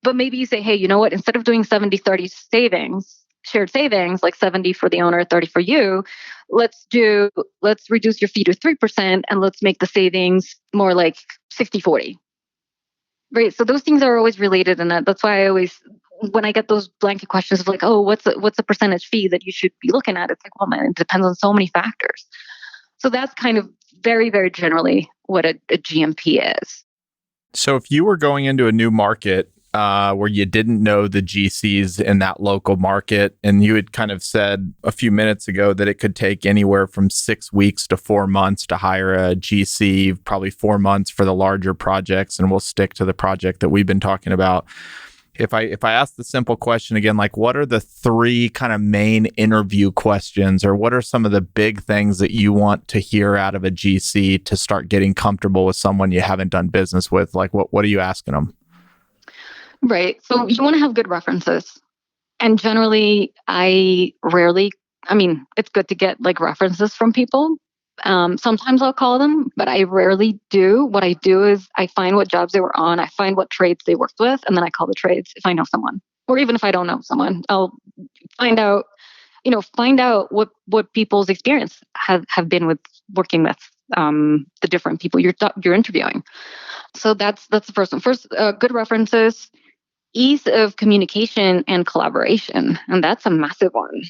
But maybe you say, hey, you know what? Instead of doing 70-30 savings, shared savings, like 70 for the owner, 30 for you, let's reduce your fee to 3% and let's make the savings more like 60-40. Right. So those things are always related. And that's why I always, when I get those blanket questions of like, oh, what's the percentage fee that you should be looking at? It's like, well, man, it depends on so many factors. So that's kind of very, very generally what a GMP is. So if you were going into a new market where you didn't know the GCs in that local market, and you had kind of said a few minutes ago that it could take anywhere from 6 weeks to 4 months to hire a GC, probably 4 months for the larger projects, and we'll stick to the project that we've been talking about. If I ask the simple question again, like, what are the 3 kind of main interview questions, or what are some of the big things that you want to hear out of a GC to start getting comfortable with someone you haven't done business with? Like, what are you asking them? Right. So you want to have good references. And generally, it's good to get like references from people. Sometimes I'll call them, but I rarely do. What I do is I find what jobs they were on, I find what trades they worked with, and then I call the trades if I know someone. Or even if I don't know someone, I'll find out what people's experience have been with working with the different people you're interviewing. So that's the first one. First, good references. Ease of communication and collaboration. And that's a massive one.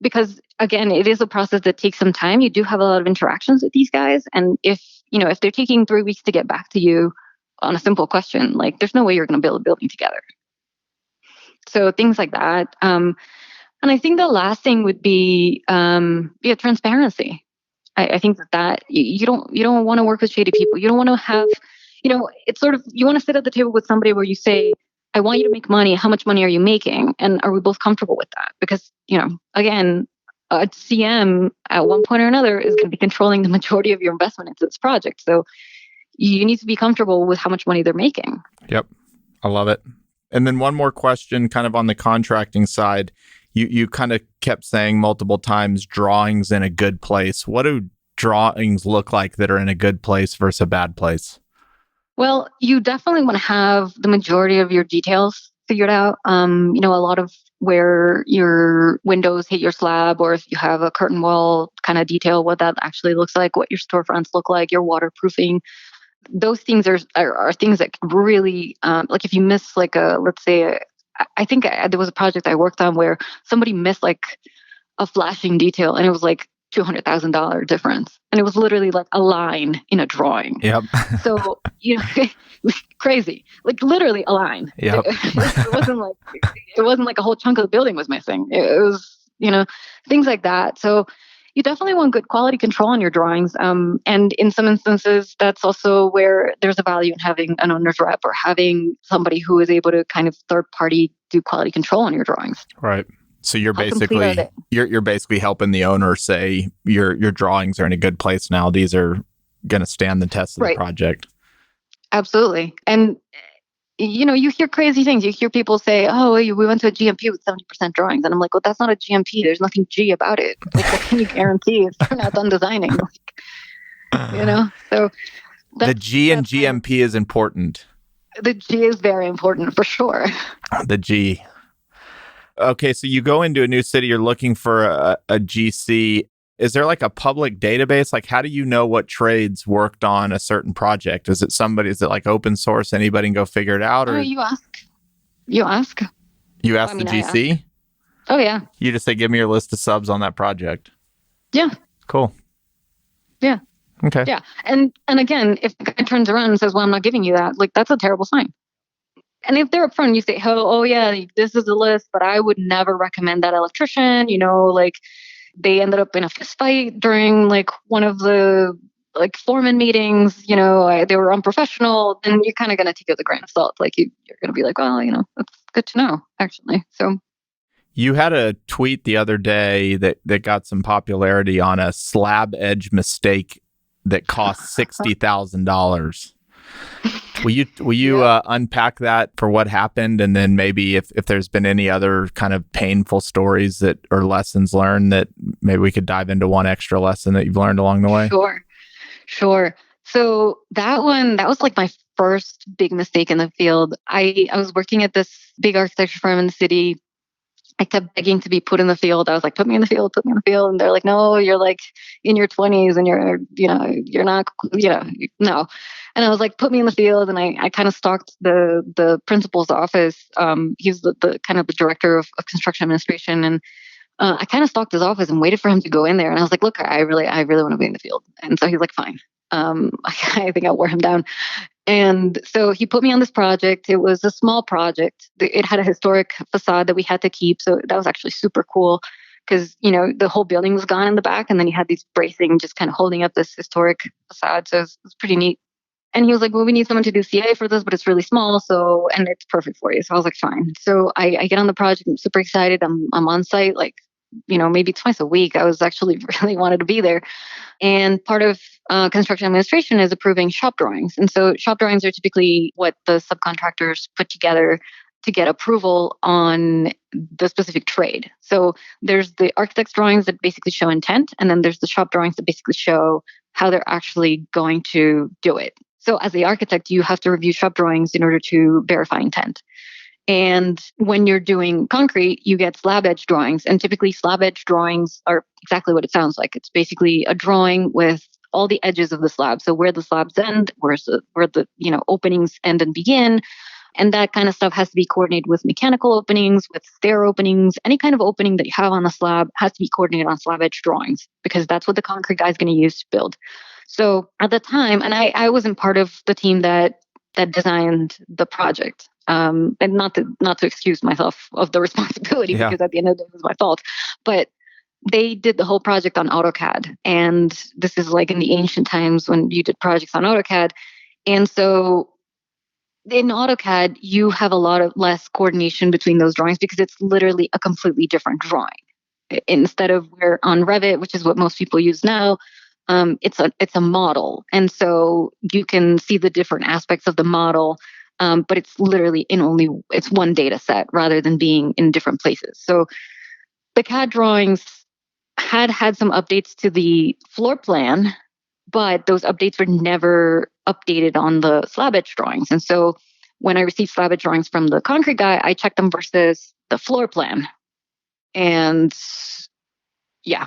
Because again, it is a process that takes some time. You do have a lot of interactions with these guys. And if they're taking 3 weeks to get back to you on a simple question, like, there's no way you're going to build a building together. So things like that. And I think the last thing would be transparency. I think that you don't want to work with shady people. You don't want to have, it's sort of, you want to sit at the table with somebody where you say, I want you to make money. How much money are you making? And are we both comfortable with that? Because, again, a CM at one point or another is going to be controlling the majority of your investment into this project. So you need to be comfortable with how much money they're making. Yep. I love it. And then one more question kind of on the contracting side. You kind of kept saying multiple times, drawings in a good place. What do drawings look like that are in a good place versus a bad place? Well, you definitely want to have the majority of your details figured out. A lot of where your windows hit your slab, or if you have a curtain wall kind of detail, what that actually looks like, what your storefronts look like, your waterproofing. Those things are things that really, like if you miss like let's say, I think there was a project I worked on where somebody missed like a flashing detail, and it was like $200,000 difference. And it was literally like a line in a drawing. Yep. So, crazy, like literally a line. Yep. It wasn't like a whole chunk of the building was missing. It was, things like that. So you definitely want good quality control on your drawings. And in some instances, that's also where there's a value in having an owner's rep or having somebody who is able to kind of third party do quality control on your drawings. Right. So you're basically helping the owner say your drawings are in a good place now. These are going to stand the test of the project. Absolutely. And you hear crazy things. You hear people say, "Oh, we went to a GMP with 70% drawings," and I'm like, "Well, that's not a GMP. There's nothing G about it. Like, what can you guarantee if you're not done designing?" So the G in GMP is important. The G is very important for sure. The G. Okay, so you go into a new city, you're looking for a GC. Is there like a public database? Like, how do you know what trades worked on a certain project? Is it like open source? Anybody can go figure it out? Or you ask. You ask the GC? Oh, yeah. You just say, give me your list of subs on that project. Yeah. Cool. Yeah. Okay. Yeah. And again, if the guy turns around and says, well, I'm not giving you that, like, that's a terrible sign. And if they're upfront, you say, oh yeah, this is the list, but I would never recommend that electrician. Like they ended up in a fist fight during like one of the like foreman meetings. They were unprofessional. Then you're kind of going to take it with a grain of salt. Like you're going to be like, well, that's good to know, actually. So you had a tweet the other day that got some popularity on a slab edge mistake that cost $60,000. Will you unpack that for what happened, and then maybe if there's been any other kind of painful stories that or lessons learned that maybe we could dive into one extra lesson that you've learned along the way? Sure. So that was like my first big mistake in the field. I was working at this big architecture firm in the city. I kept begging to be put in the field. I was like, put me in the field, put me in the field. And they're like, no, you're like in your 20s and you're not, no. And I was like, put me in the field. And I kind of stalked the principal's office. He's the kind of the director of construction administration. And I kind of stalked his office and waited for him to go in there. And I was like, look, I really want to be in the field. And so he's like, fine. I think I'll wear him down. And so he put me on this project. It was a small project. It had a historic facade that we had to keep. So that was actually super cool because, the whole building was gone in the back. And then you had these bracing just kind of holding up this historic facade. So it was pretty neat. And he was like, well, we need someone to do CA for this, but it's really small. So, and it's perfect for you. So I was like, fine. So I get on the project. I'm super excited. I'm on site, like, maybe twice a week. I was actually really wanted to be there. And part of construction administration is approving shop drawings. And so shop drawings are typically what the subcontractors put together to get approval on the specific trade. So there's the architect's drawings that basically show intent, and then there's the shop drawings that basically show how they're actually going to do it. So as the architect, you have to review shop drawings in order to verify intent. And when you're doing concrete, you get slab edge drawings. And typically slab edge drawings are exactly what it sounds like. It's basically a drawing with all the edges of the slab. So where the slabs end, where the openings end and begin. And that kind of stuff has to be coordinated with mechanical openings, with stair openings. Any kind of opening that you have on the slab has to be coordinated on slab edge drawings because that's what the concrete guy is going to use to build. So at the time, and I wasn't part of the team that designed the project. And not to excuse myself of the responsibility because at the end of the day it was my fault, but they did the whole project on AutoCAD. And this is like in the ancient times when you did projects on AutoCAD. And so in AutoCAD, you have a lot of less coordination between those drawings because it's literally a completely different drawing. Instead of where on Revit, which is what most people use now, it's a model. And so you can see the different aspects of the model. But it's literally it's one data set rather than being in different places. So the CAD drawings had some updates to the floor plan, but those updates were never updated on the slab edge drawings. And so when I received slab edge drawings from the concrete guy, I checked them versus the floor plan. And yeah.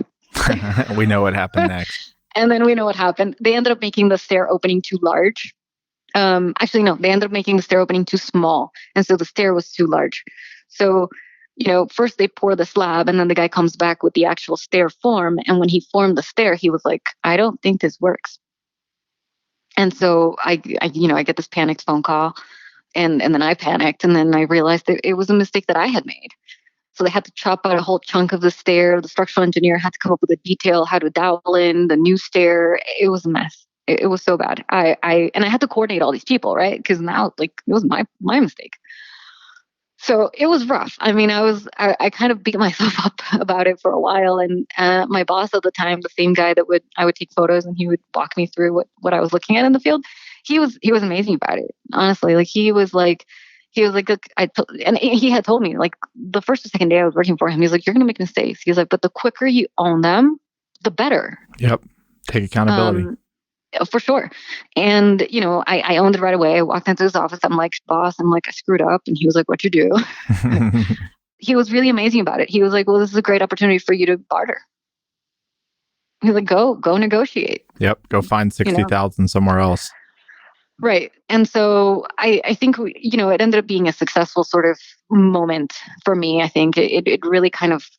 We know what happened next. And then we know what happened. They ended up making the stair opening too large. Actually, no, they ended up making the stair opening too small. And so the stair was too large. So, first they pour the slab and then the guy comes back with the actual stair form. And when he formed the stair, he was like, I don't think this works. And so I get this panicked phone call and then I panicked. And then I realized that it was a mistake that I had made. So they had to chop out a whole chunk of the stair. The structural engineer had to come up with a detail, how to dowel in the new stair. It was a mess. It was so bad. I had to coordinate all these people, right? Because now, like, it was my mistake. So it was rough. I mean, I kind of beat myself up about it for a while. And my boss at the time, the same guy that I would take photos and he would walk me through what I was looking at in the field. He was amazing about it. Honestly, like he was like, look, and he had told me like the first or second day I was working for him, he's like, you're going to make mistakes. He's like, but the quicker you own them, the better. Yep. Take accountability. For sure. And, I owned it right away. I walked into his office. I'm like, boss, I screwed up. And he was like, what'd you do? He was really amazing about it. He was like, well, this is a great opportunity for you to barter. He's like, go negotiate. Yep. Go find 60,000 somewhere else. Right. And so I think, it ended up being a successful sort of moment for me. I think it really kind of,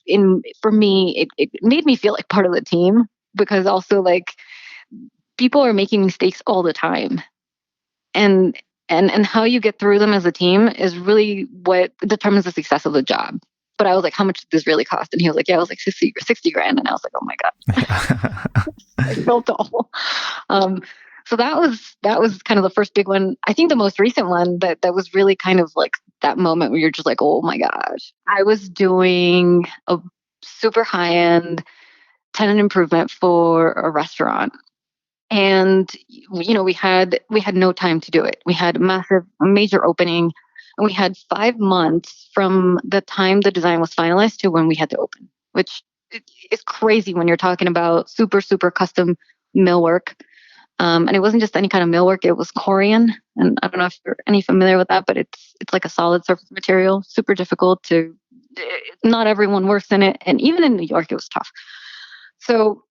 for me, it made me feel like part of the team because also like, people are making mistakes all the time. And how you get through them as a team is really what determines the success of the job. But I was like, how much did this really cost? And he was like, yeah, it was like 60 grand. And I was like, oh my God. I felt awful. So that was kind of the first big one. I think the most recent one that was really kind of like that moment where you're just like, oh my gosh. I was doing a super high-end tenant improvement for a restaurant. And we had no time to do it. We had a major opening, and we had 5 months from the time the design was finalized to when we had to open, which is crazy when you're talking about super super custom millwork. And it wasn't just any kind of millwork; it was Corian, and I don't know if you're any familiar with that, but it's like a solid surface material, super difficult to. Not everyone works in it, and even in New York, it was tough. So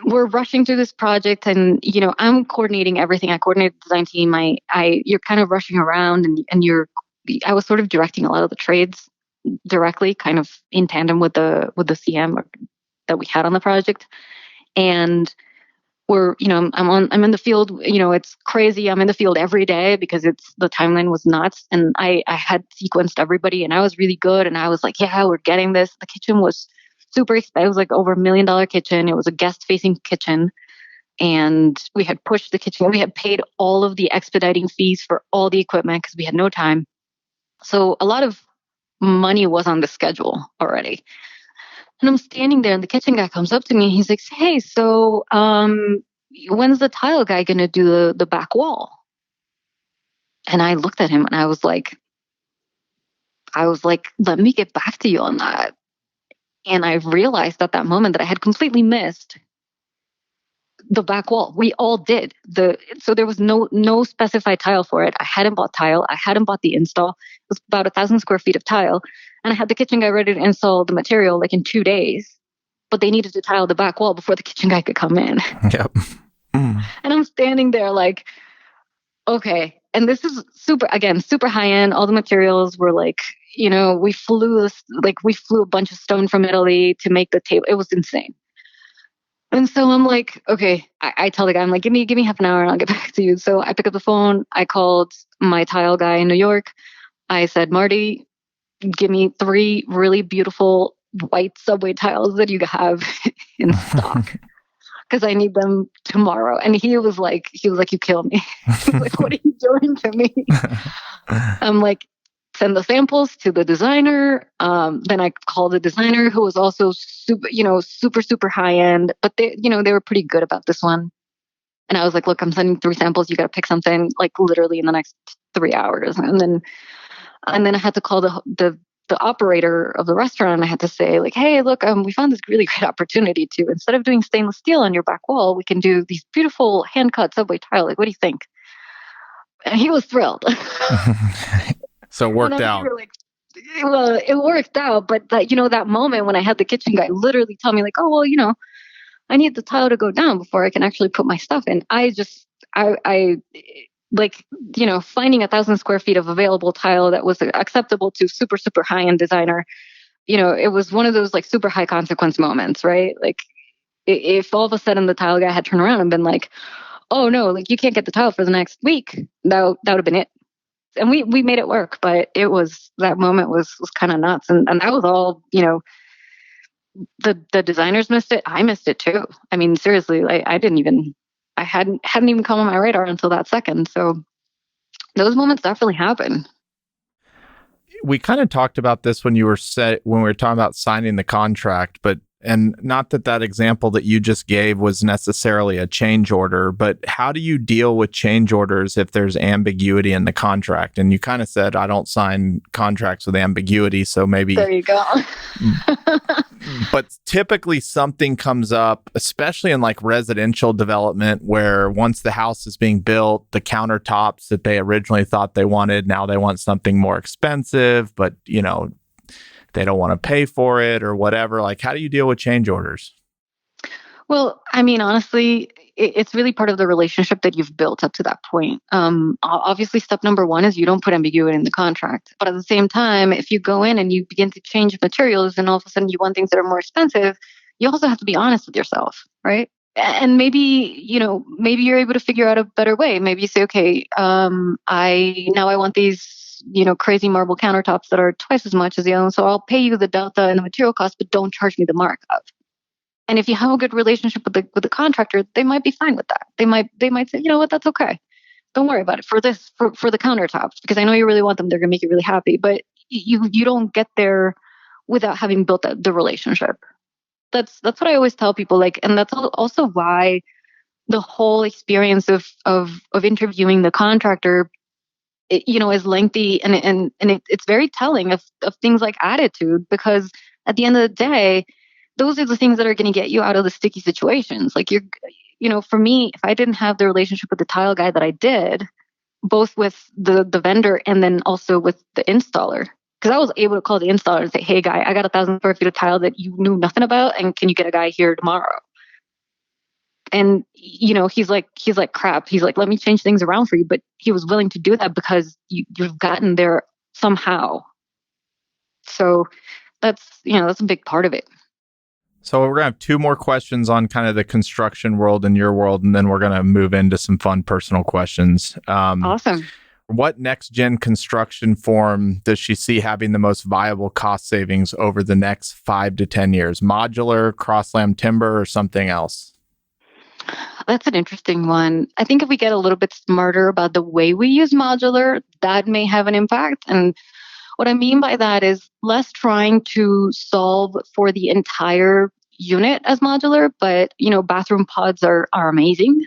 we're rushing through this project, and I'm coordinating everything. I coordinate the design team. You're kind of rushing around, and I was sort of directing a lot of the trades directly, kind of in tandem with the CM that we had on the project. And I'm in the field. It's crazy. I'm in the field every day because the timeline was nuts, and I had sequenced everybody, and I was really good, and I was like, yeah, we're getting this. The kitchen was super expensive. It was like over $1 million kitchen. It was a guest facing kitchen, and we had pushed the kitchen. We had paid all of the expediting fees for all the equipment because we had no time. So a lot of money was on the schedule already. And I'm standing there, and the kitchen guy comes up to me, and he's like, hey, so when's the tile guy going to do the back wall? And I looked at him, and I was like, let me get back to you on that. And I realized at that moment that I had completely missed the back wall. We all did. So there was no specified tile for it. I hadn't bought tile. I hadn't bought the install. It was about 1,000 square feet of tile. And I had the kitchen guy ready to install the material like in 2 days. But they needed to tile the back wall before the kitchen guy could come in. Yep. Mm. And I'm standing there like, okay. And this is super high end. All the materials were like, we flew a bunch of stone from Italy to make the table. It was insane. And so I'm like, okay, I tell the guy, I'm like, give me half an hour and I'll get back to you. So I pick up the phone. I called my tile guy in New York. I said, Marty, give me 3 really beautiful white subway tiles that you have in stock, because I need them tomorrow. And he was like, you kill me. He was like, what are you doing to me? I'm like, send the samples to the designer. Then I called the designer, who was also super, super high end, but they were pretty good about this one. And I was like, look, I'm sending 3 samples. You got to pick something like literally in the next 3 hours. And then I had to call the operator of the restaurant. I had to say like, hey, look, we found this really great opportunity to, instead of doing stainless steel on your back wall, we can do these beautiful hand cut subway tile. Like, what do you think? And he was thrilled. So it worked out. Like, well, it worked out, but that moment when I had the kitchen guy literally tell me like, oh, well, I need the tile to go down before I can actually put my stuff in. I like, finding 1,000 square feet of available tile that was acceptable to super, super high end designer. It was one of those like super high consequence moments, right? Like if all of a sudden the tile guy had turned around and been like, oh no, like you can't get the tile for the next week, that would have been it. And we made it work, but that moment was kind of nuts. And that was all, the designers missed it. I missed it too. I mean, seriously, like I hadn't even come on my radar until that second. So those moments definitely happen. We kind of talked about this when we were talking about signing the contract, and not that example that you just gave was necessarily a change order, but how do you deal with change orders if there's ambiguity in the contract? And you kind of said, I don't sign contracts with ambiguity, so maybe... There you go. But typically something comes up, especially in like residential development, where once the house is being built, the countertops that they originally thought they wanted, now they want something more expensive, but they don't want to pay for it or whatever. Like, how do you deal with change orders? Well, I mean, honestly, it's really part of the relationship that you've built up to that point. Obviously, step number 1 is you don't put ambiguity in the contract. But at the same time, if you go in and you begin to change materials and all of a sudden you want things that are more expensive, you also have to be honest with yourself, right? And maybe you're able to figure out a better way. Maybe you say, okay, I want these crazy marble countertops that are twice as much as the other one. So I'll pay you the delta and the material cost, but don't charge me the markup. And if you have a good relationship with the contractor, they might be fine with that. They might say, you know what, that's okay. Don't worry about it for the countertops, because I know you really want them. They're going to make you really happy, but you don't get there without having built the relationship. That's what I always tell people. Like, and that's also why the whole experience of interviewing the contractor, is lengthy, and it's very telling of things like attitude, because at the end of the day, those are the things that are going to get you out of the sticky situations. Like for me, if I didn't have the relationship with the tile guy that I did, both with the vendor and then also with the installer, because I was able to call the installer and say, "Hey, guy, I got 1,000 square feet of tile that you knew nothing about, and can you get a guy here tomorrow?" And he's like, crap. He's like, let me change things around for you. But he was willing to do that because you've gotten there somehow. So that's a big part of it. So we're going to have two more questions on kind of the construction world and your world, and then we're going to move into some fun personal questions. Awesome. What next gen construction form does she see having the most viable cost savings over the next 5 to 10 years? Modular, cross-lam timber, or something else? That's an interesting one. I think if we get a little bit smarter about the way we use modular, that may have an impact. And what I mean by that is less trying to solve for the entire unit as modular, but bathroom pods are amazing.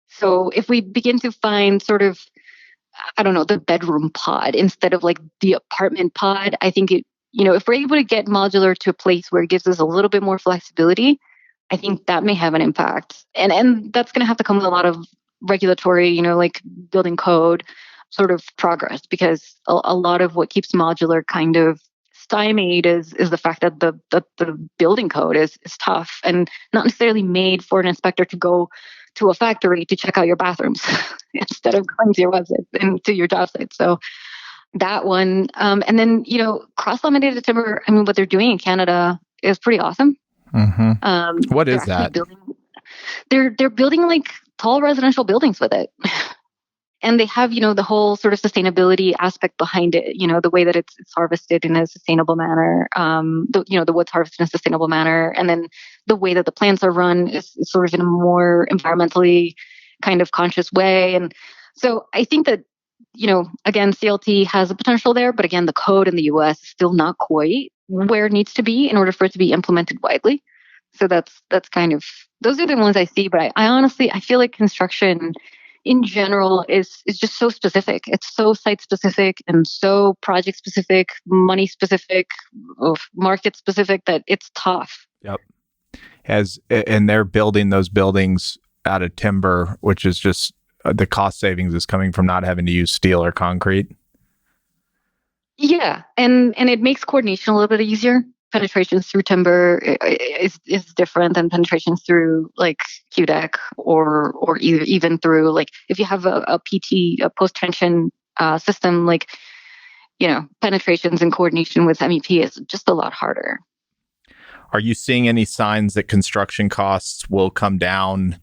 So if we begin to find sort of, I don't know, the bedroom pod instead of like the apartment pod, I think if we're able to get modular to a place where it gives us a little bit more flexibility, I think that may have an impact. And that's going to have to come with a lot of regulatory, like building code sort of progress, because a lot of what keeps modular kind of stymied is the fact that the building code is tough and not necessarily made for an inspector to go to a factory to check out your bathrooms instead of going to your website and to your job site. So that one, and then cross-laminated timber. I mean, what they're doing in Canada is pretty awesome. Mm-hmm. What is that? They're building like tall residential buildings with it. And they have, the whole sort of sustainability aspect behind it, the way that it's harvested in a sustainable manner, the wood's harvested in a sustainable manner. And then the way that the plants are run is sort of in a more environmentally kind of conscious way. And so I think that, again, CLT has a potential there, but again, the code in the US is still not quite where it needs to be in order for it to be implemented widely. So that's kind of, those are the ones I see. But I honestly feel like construction in general is just so specific. It's so site specific and so project specific, money specific, market specific, that it's tough. Yep. And they're building those buildings out of timber, which is just the cost savings is coming from not having to use steel or concrete. Yeah, and it makes coordination a little bit easier. Penetrations through timber is different than penetrations through like QDEC or even through, like, if you have a PT, a post tension system, like, penetrations and coordination with MEP is just a lot harder. Are you seeing any signs that construction costs will come down?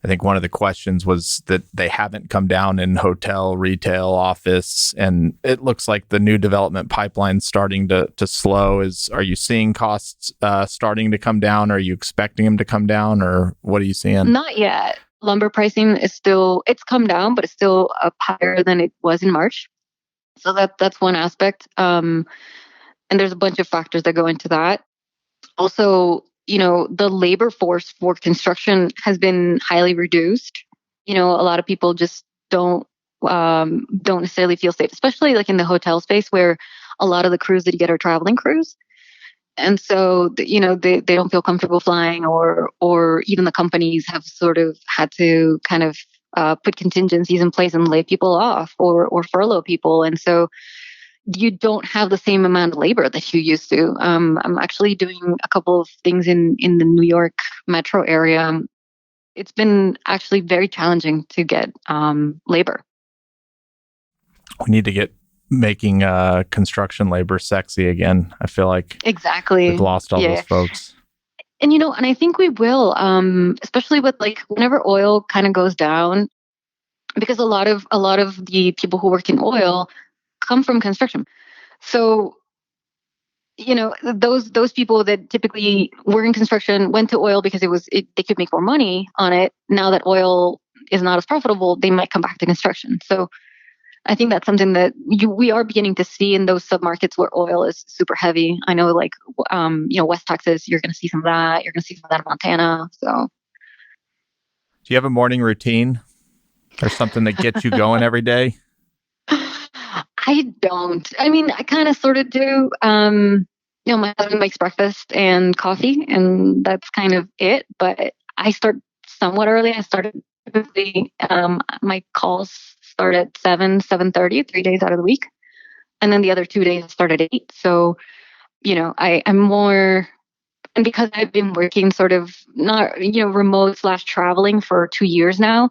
I think one of the questions was that they haven't come down in hotel, retail, office, and it looks like the new development pipeline's starting to slow. Are you seeing costs starting to come down? Are you expecting them to come down, or what are you seeing? Not yet. Lumber pricing it's come down, but it's still up higher than it was in March. So that's one aspect. And there's a bunch of factors that go into that. Also, the labor force for construction has been highly reduced. A lot of people just don't necessarily feel safe, especially like in the hotel space, where a lot of the crews that you get are traveling crews. And so, they don't feel comfortable flying, or even the companies have sort of had to kind of put contingencies in place and lay people off or furlough people. And so you don't have the same amount of labor that you used to. I'm actually doing a couple of things in the New York metro area. It's been actually very challenging to get labor. We need to get making construction labor sexy again. I feel like exactly we've lost all those folks. And and I think we will, especially with like whenever oil kind of goes down, because a lot of the people who work in oil come from construction. So, those people that typically were in construction went to oil because they could make more money on it. Now that oil is not as profitable, they might come back to construction. So I think that's something that we are beginning to see in those submarkets where oil is super heavy. I know, like, West Texas, you're going to see some of that. You're going to see some of that in Montana. So. Do you have a morning routine or something that gets you going every day? I don't. I mean, I kind of sort of do. My husband makes breakfast and coffee, and that's kind of it. But I start somewhat early. I started typically, my calls start at 7:30, 3 days out of the week. And then the other 2 days start at 8. So, I'm more, and because I've been working sort of not, remote / traveling for 2 years now,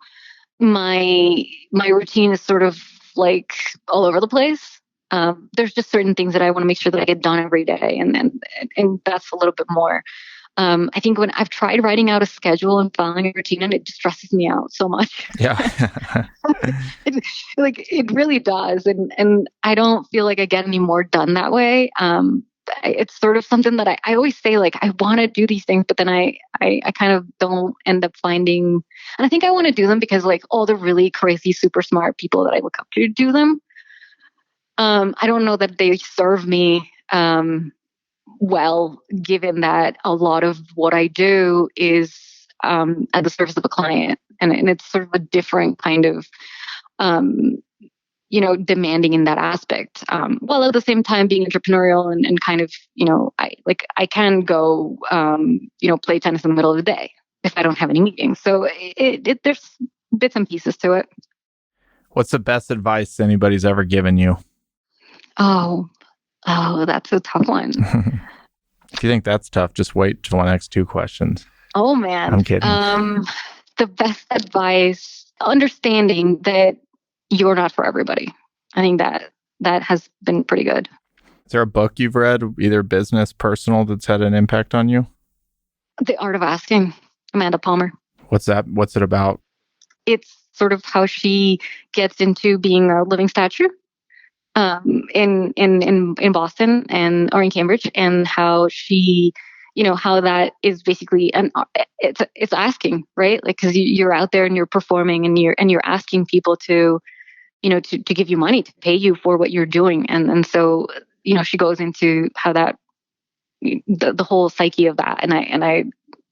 my routine is sort of like all over the place. There's just certain things that I want to make sure that I get done every day, and that's a little bit more. I think when I've tried writing out a schedule and following a routine, and it just stresses me out so much. Yeah. It really does, and I don't feel like I get any more done that way. It's sort of something that I always say, like, I want to do these things, but then I kind of don't end up finding, and I think I want to do them because like all the really crazy, super smart people that I look up to do them. I don't know that they serve me well, given that a lot of what I do is at the service of a client, and it's sort of a different kind of demanding in that aspect, while at the same time being entrepreneurial and kind of, I can go, play tennis in the middle of the day if I don't have any meetings. So there's bits and pieces to it. What's the best advice anybody's ever given you? Oh, that's a tough one. If you think that's tough, just wait till the next 2 questions. Oh, man. I'm kidding. The best advice, understanding that you're not for everybody. I think that has been pretty good. Is there a book you've read, either business, personal, that's had an impact on you? The Art of Asking, Amanda Palmer. What's that? What's it about? It's sort of how she gets into being a living statue in Boston or in Cambridge, and how she, how that is basically it's asking, right? Like, because you're out there and you're performing and you're asking people to, to give you money, to pay you for what you're doing, and so she goes into how that the whole psyche of that, and I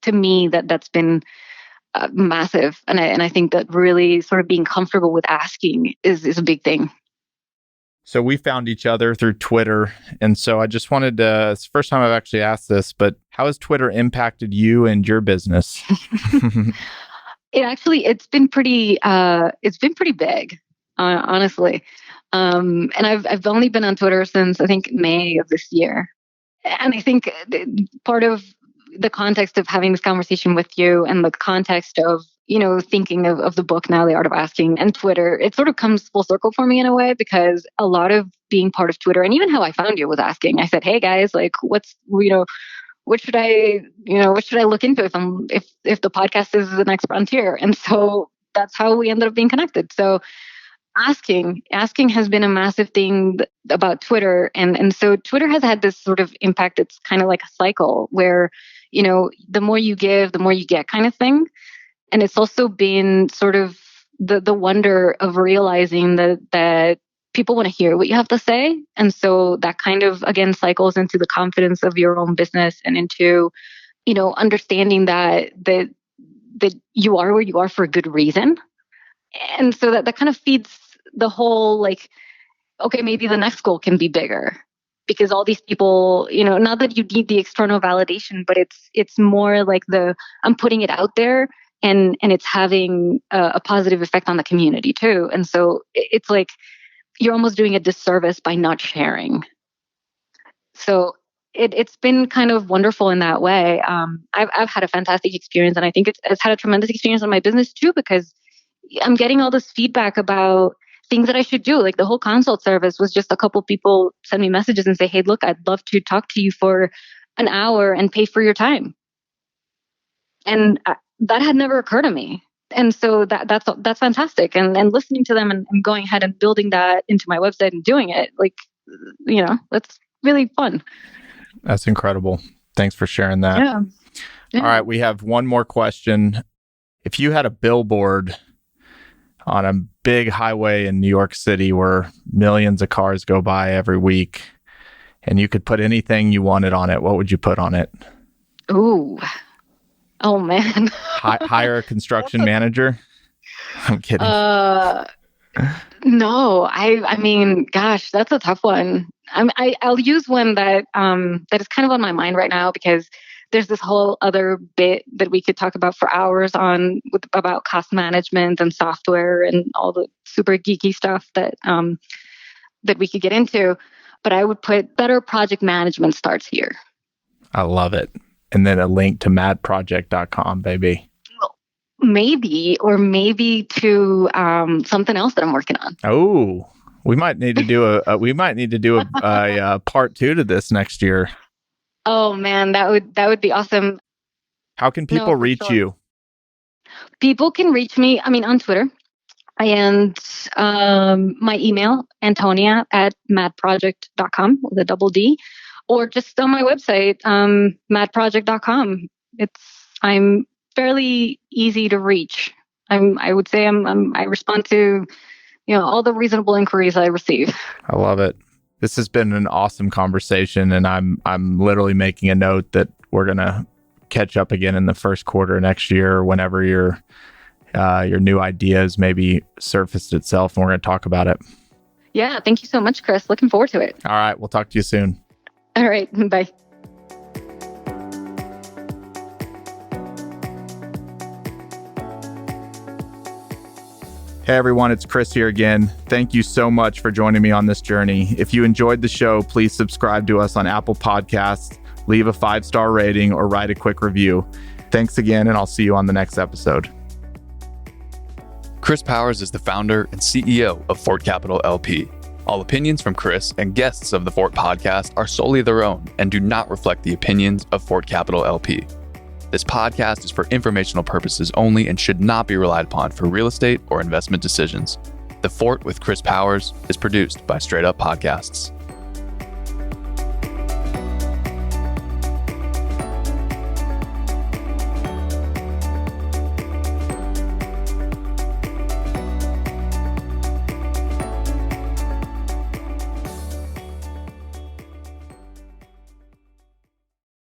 to me that's been massive, and I think that really sort of being comfortable with asking is a big thing. So we found each other through Twitter. And so I just wanted to, it's the first time I've actually asked this, but how has Twitter impacted you and your business? It's been pretty big, honestly. And I've only been on Twitter since I think May of this year. And I think part of the context of having this conversation with you and the context of, thinking of the book now, The Art of Asking, and Twitter, it sort of comes full circle for me in a way, because a lot of being part of Twitter, and even how I found you, was asking. I said, hey guys, like, what should I look into if the podcast is the next frontier? And so that's how we ended up being connected. So asking has been a massive thing about Twitter. And so Twitter has had this sort of impact. It's kind of like a cycle where, the more you give, the more you get, kind of thing. And it's also been sort of the wonder of realizing that people want to hear what you have to say. And so that kind of, again, cycles into the confidence of your own business, and into, understanding that you are where you are for a good reason. And so that kind of feeds the whole, like, okay, maybe the next goal can be bigger, because all these people, not that you need the external validation, but it's more like I'm putting it out there, and it's having a positive effect on the community too. And so it's like you're almost doing a disservice by not sharing. So it's been kind of wonderful in that way. I've had a fantastic experience, and I think it's had a tremendous experience on my business too, because I'm getting all this feedback about things that I should do. Like the whole consult service was just a couple people send me messages and say, hey, look, I'd love to talk to you for an hour and pay for your time. And that had never occurred to me. And so that's fantastic. And listening to them and going ahead and building that into my website and doing it, like, that's really fun. That's incredible. Thanks for sharing that. Yeah. All right. We have one more question. If you had a billboard on a big highway in New York City where millions of cars go by every week, and you could put anything you wanted on it, what would you put on it? Ooh. Oh man. Hire a construction manager? I'm kidding. No, I mean, gosh, that's a tough one. I'll use one that is kind of on my mind right now because there's this whole other bit that we could talk about for hours about cost management and software and all the super geeky stuff that we could get into. But I would put better project management starts here. I love it. And then a link to maddproject.com, baby. Maybe to something else that I'm working on. Oh, we might need to do a part 2 to this next year. Oh man, that would be awesome. How can people reach you? People can reach me, on Twitter, and my email, Antonia at maddproject.com with a double D, or just on my website, maddproject.com. I'm fairly easy to reach. I would say I respond to, all the reasonable inquiries I receive. I love it. This has been an awesome conversation, and I'm literally making a note that we're gonna catch up again in the first quarter next year, whenever your new ideas maybe surfaced itself, and we're gonna talk about it. Yeah, thank you so much, Chris. Looking forward to it. All right, we'll talk to you soon. All right, bye. Hey everyone, it's Chris here again. Thank you so much for joining me on this journey. If you enjoyed the show, please subscribe to us on Apple Podcasts, leave a 5-star rating, or write a quick review. Thanks again, and I'll see you on the next episode. Chris Powers is the founder and CEO of Fort Capital LP. All opinions from Chris and guests of the Fort Podcast are solely their own and do not reflect the opinions of Fort Capital LP. This podcast is for informational purposes only and should not be relied upon for real estate or investment decisions. The Fort with Chris Powers is produced by Straight Up Podcasts.